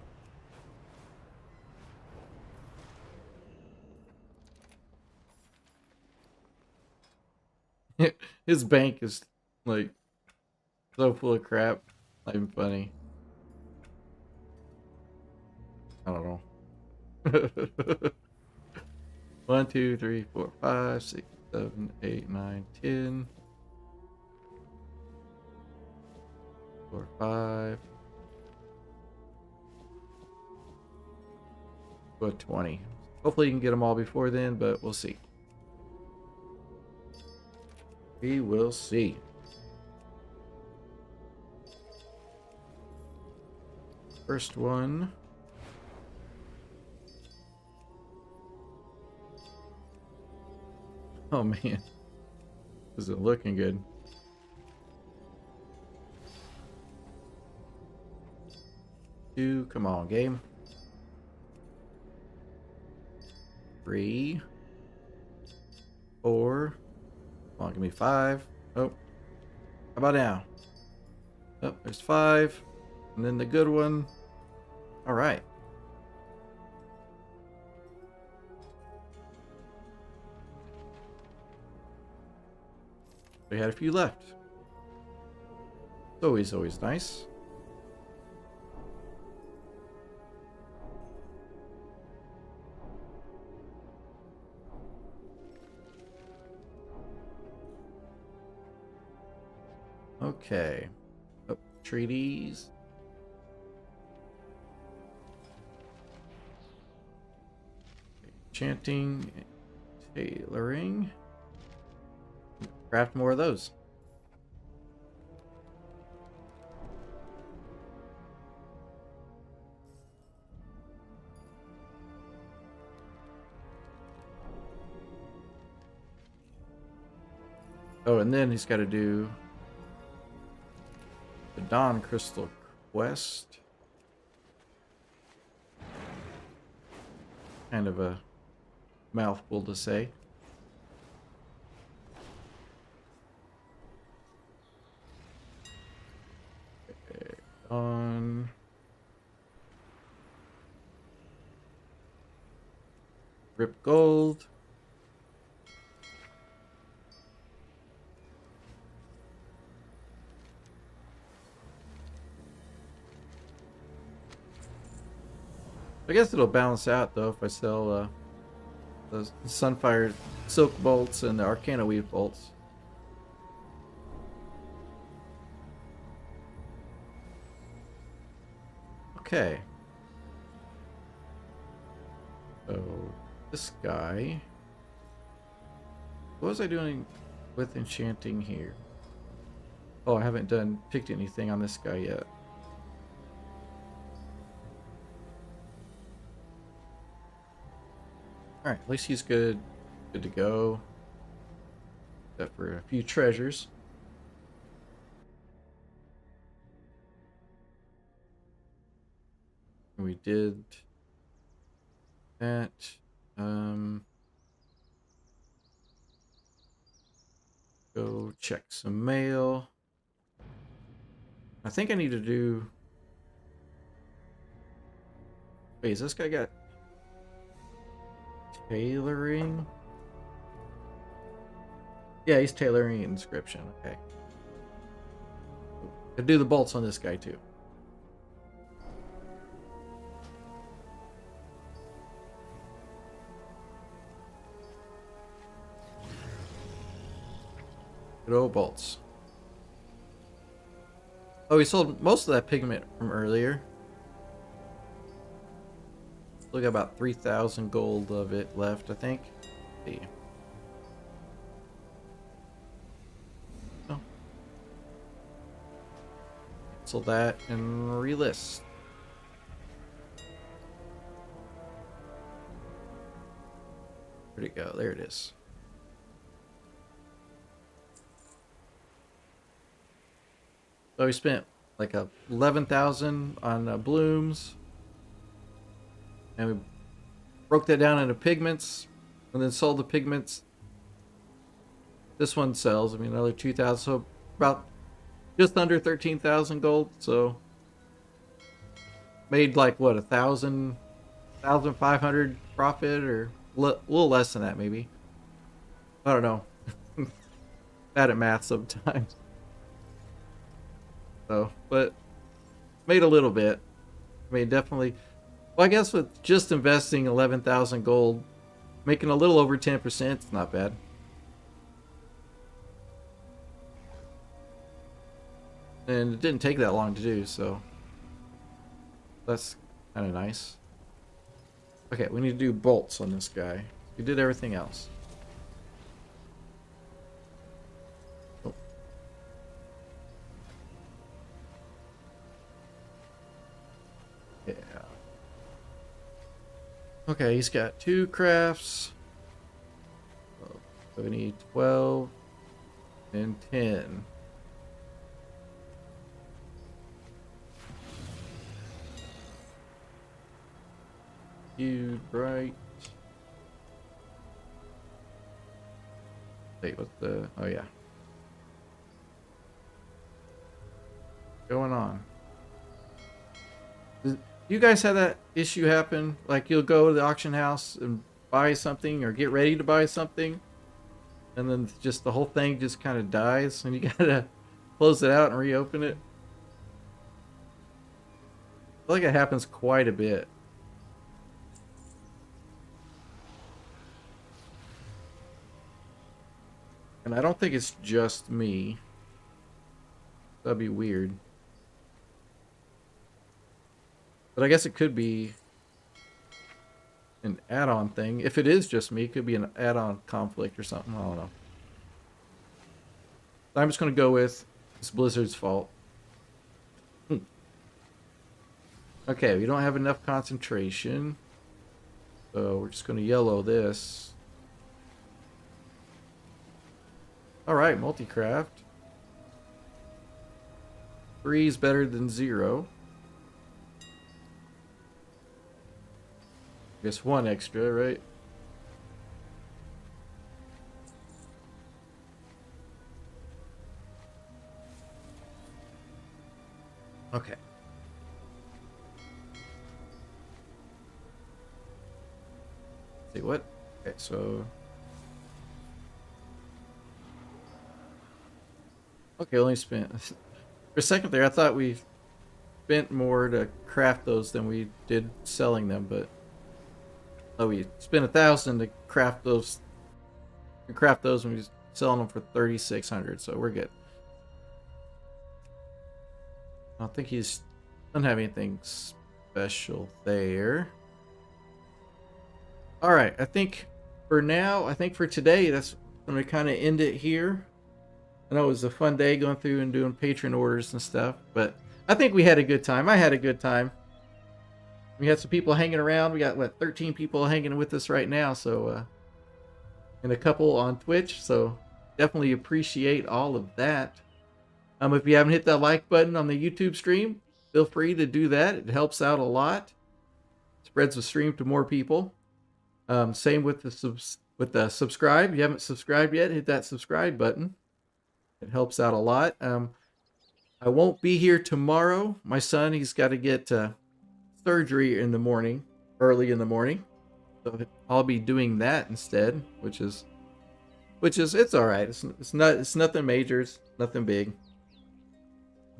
His bank is like so full of crap. Not even funny. I don't know. 1, 2, 3, 4, 5, 6, 7, 8, 9, 10. 4, 5. Go 20. Hopefully you can get them all before then, but we'll see. We will see. First one. Oh man. Isn't looking good. Two, come on, game. 3, 4. Come on, give me 5. Oh. How about now? Oh, there's 5. And then the good one. Alright. We had a few left. It's always nice. Okay. Oh, treaties. Enchanting. Tailoring. Craft more of those. Oh, and then he's got to do the Dawn Crystal quest. Kind of a mouthful to say. Okay, on Rip Gold. I guess it'll balance out though if I sell the Sunfire Silk bolts and the Arcana Weave bolts. Okay. So this guy. What was I doing with enchanting here? Oh, I haven't picked anything on this guy yet. Alright, at least he's good to go. Except for a few treasures. We did that. Go check some mail. I think I need to do... Wait, has this guy got tailoring? Yeah, he's tailoring Inscription. Okay. I'll do the bolts on this guy too. Good old bolts. Oh, we sold most of that pigment from earlier. Still got about 3,000 gold of it left, I think. Let's see. Oh. cancel that and relist. Where'd it go? There it is. So we spent like 11,000 on blooms, and we broke that down into pigments, and then sold the pigments. This one sells, I mean, another 2,000, so about just under 13,000 gold. So made like what, 1,500 profit, or a little less than that maybe. I don't know. Bad at math sometimes. So, but made a little bit. I mean, definitely. Well, I guess with just investing 11,000 gold, making a little over 10%, it's not bad. And it didn't take that long to do, so that's kind of nice. Okay, we need to do bolts on this guy. We did everything else. Oh. Yeah. Okay, he's got 2 crafts. So we need 12 and 10. You bright. Wait, what's the? Oh yeah. Going on. Do you guys have that issue happen? Like you'll go to the auction house and buy something or get ready to buy something, and then just the whole thing just kind of dies, and you gotta close it out and reopen it. I feel like it happens quite a bit. And I don't think it's just me. That'd be weird. But I guess it could be an add-on thing. If it is just me, it could be an add-on conflict or something. I don't know. I'm just going to go with it's Blizzard's fault. Okay, we don't have enough concentration. So we're just going to yellow this. Alright, multi-craft. 3 is better than 0. I guess 1 extra, right? Okay. Let's see what? Okay, so okay, only spent for a second there. I thought we spent more to craft those than we did selling them, but oh, we spent 1,000 to craft those. We craft those and we selling them for 3,600, so we're good. I don't think he's doesn't have anything special there. All right, I think for now, I think for today, that's going to kind of end it here. I know it was a fun day going through and doing patron orders and stuff, but I think we had a good time. I had a good time. We had some people hanging around. We got, what, 13 people hanging with us right now, so, and a couple on Twitch, so definitely appreciate all of that. If you haven't hit that like button on the YouTube stream, feel free to do that. It helps out a lot. Spreads the stream to more people. Same with the subscribe. If you haven't subscribed yet, hit that subscribe button. It helps out a lot. I won't be here tomorrow. My son, he's got to get surgery in the morning, early in the morning. So I'll be doing that instead, which is it's all right. It's nothing major. It's nothing big.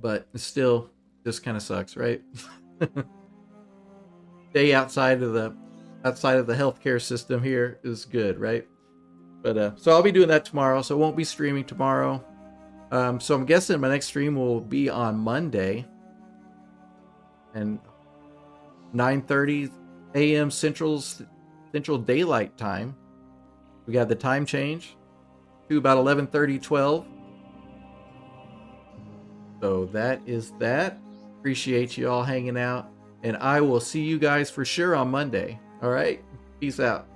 But it still just kind of sucks, right? Day outside of the healthcare system here is good, right? But so I'll be doing that tomorrow. So I won't be streaming tomorrow. So I'm guessing my next stream will be on Monday, and 9:30 a.m. Central Daylight Time. We got the time change to about 11:30, 12. So that is that. Appreciate you all hanging out. And I will see you guys for sure on Monday. All right? Peace out.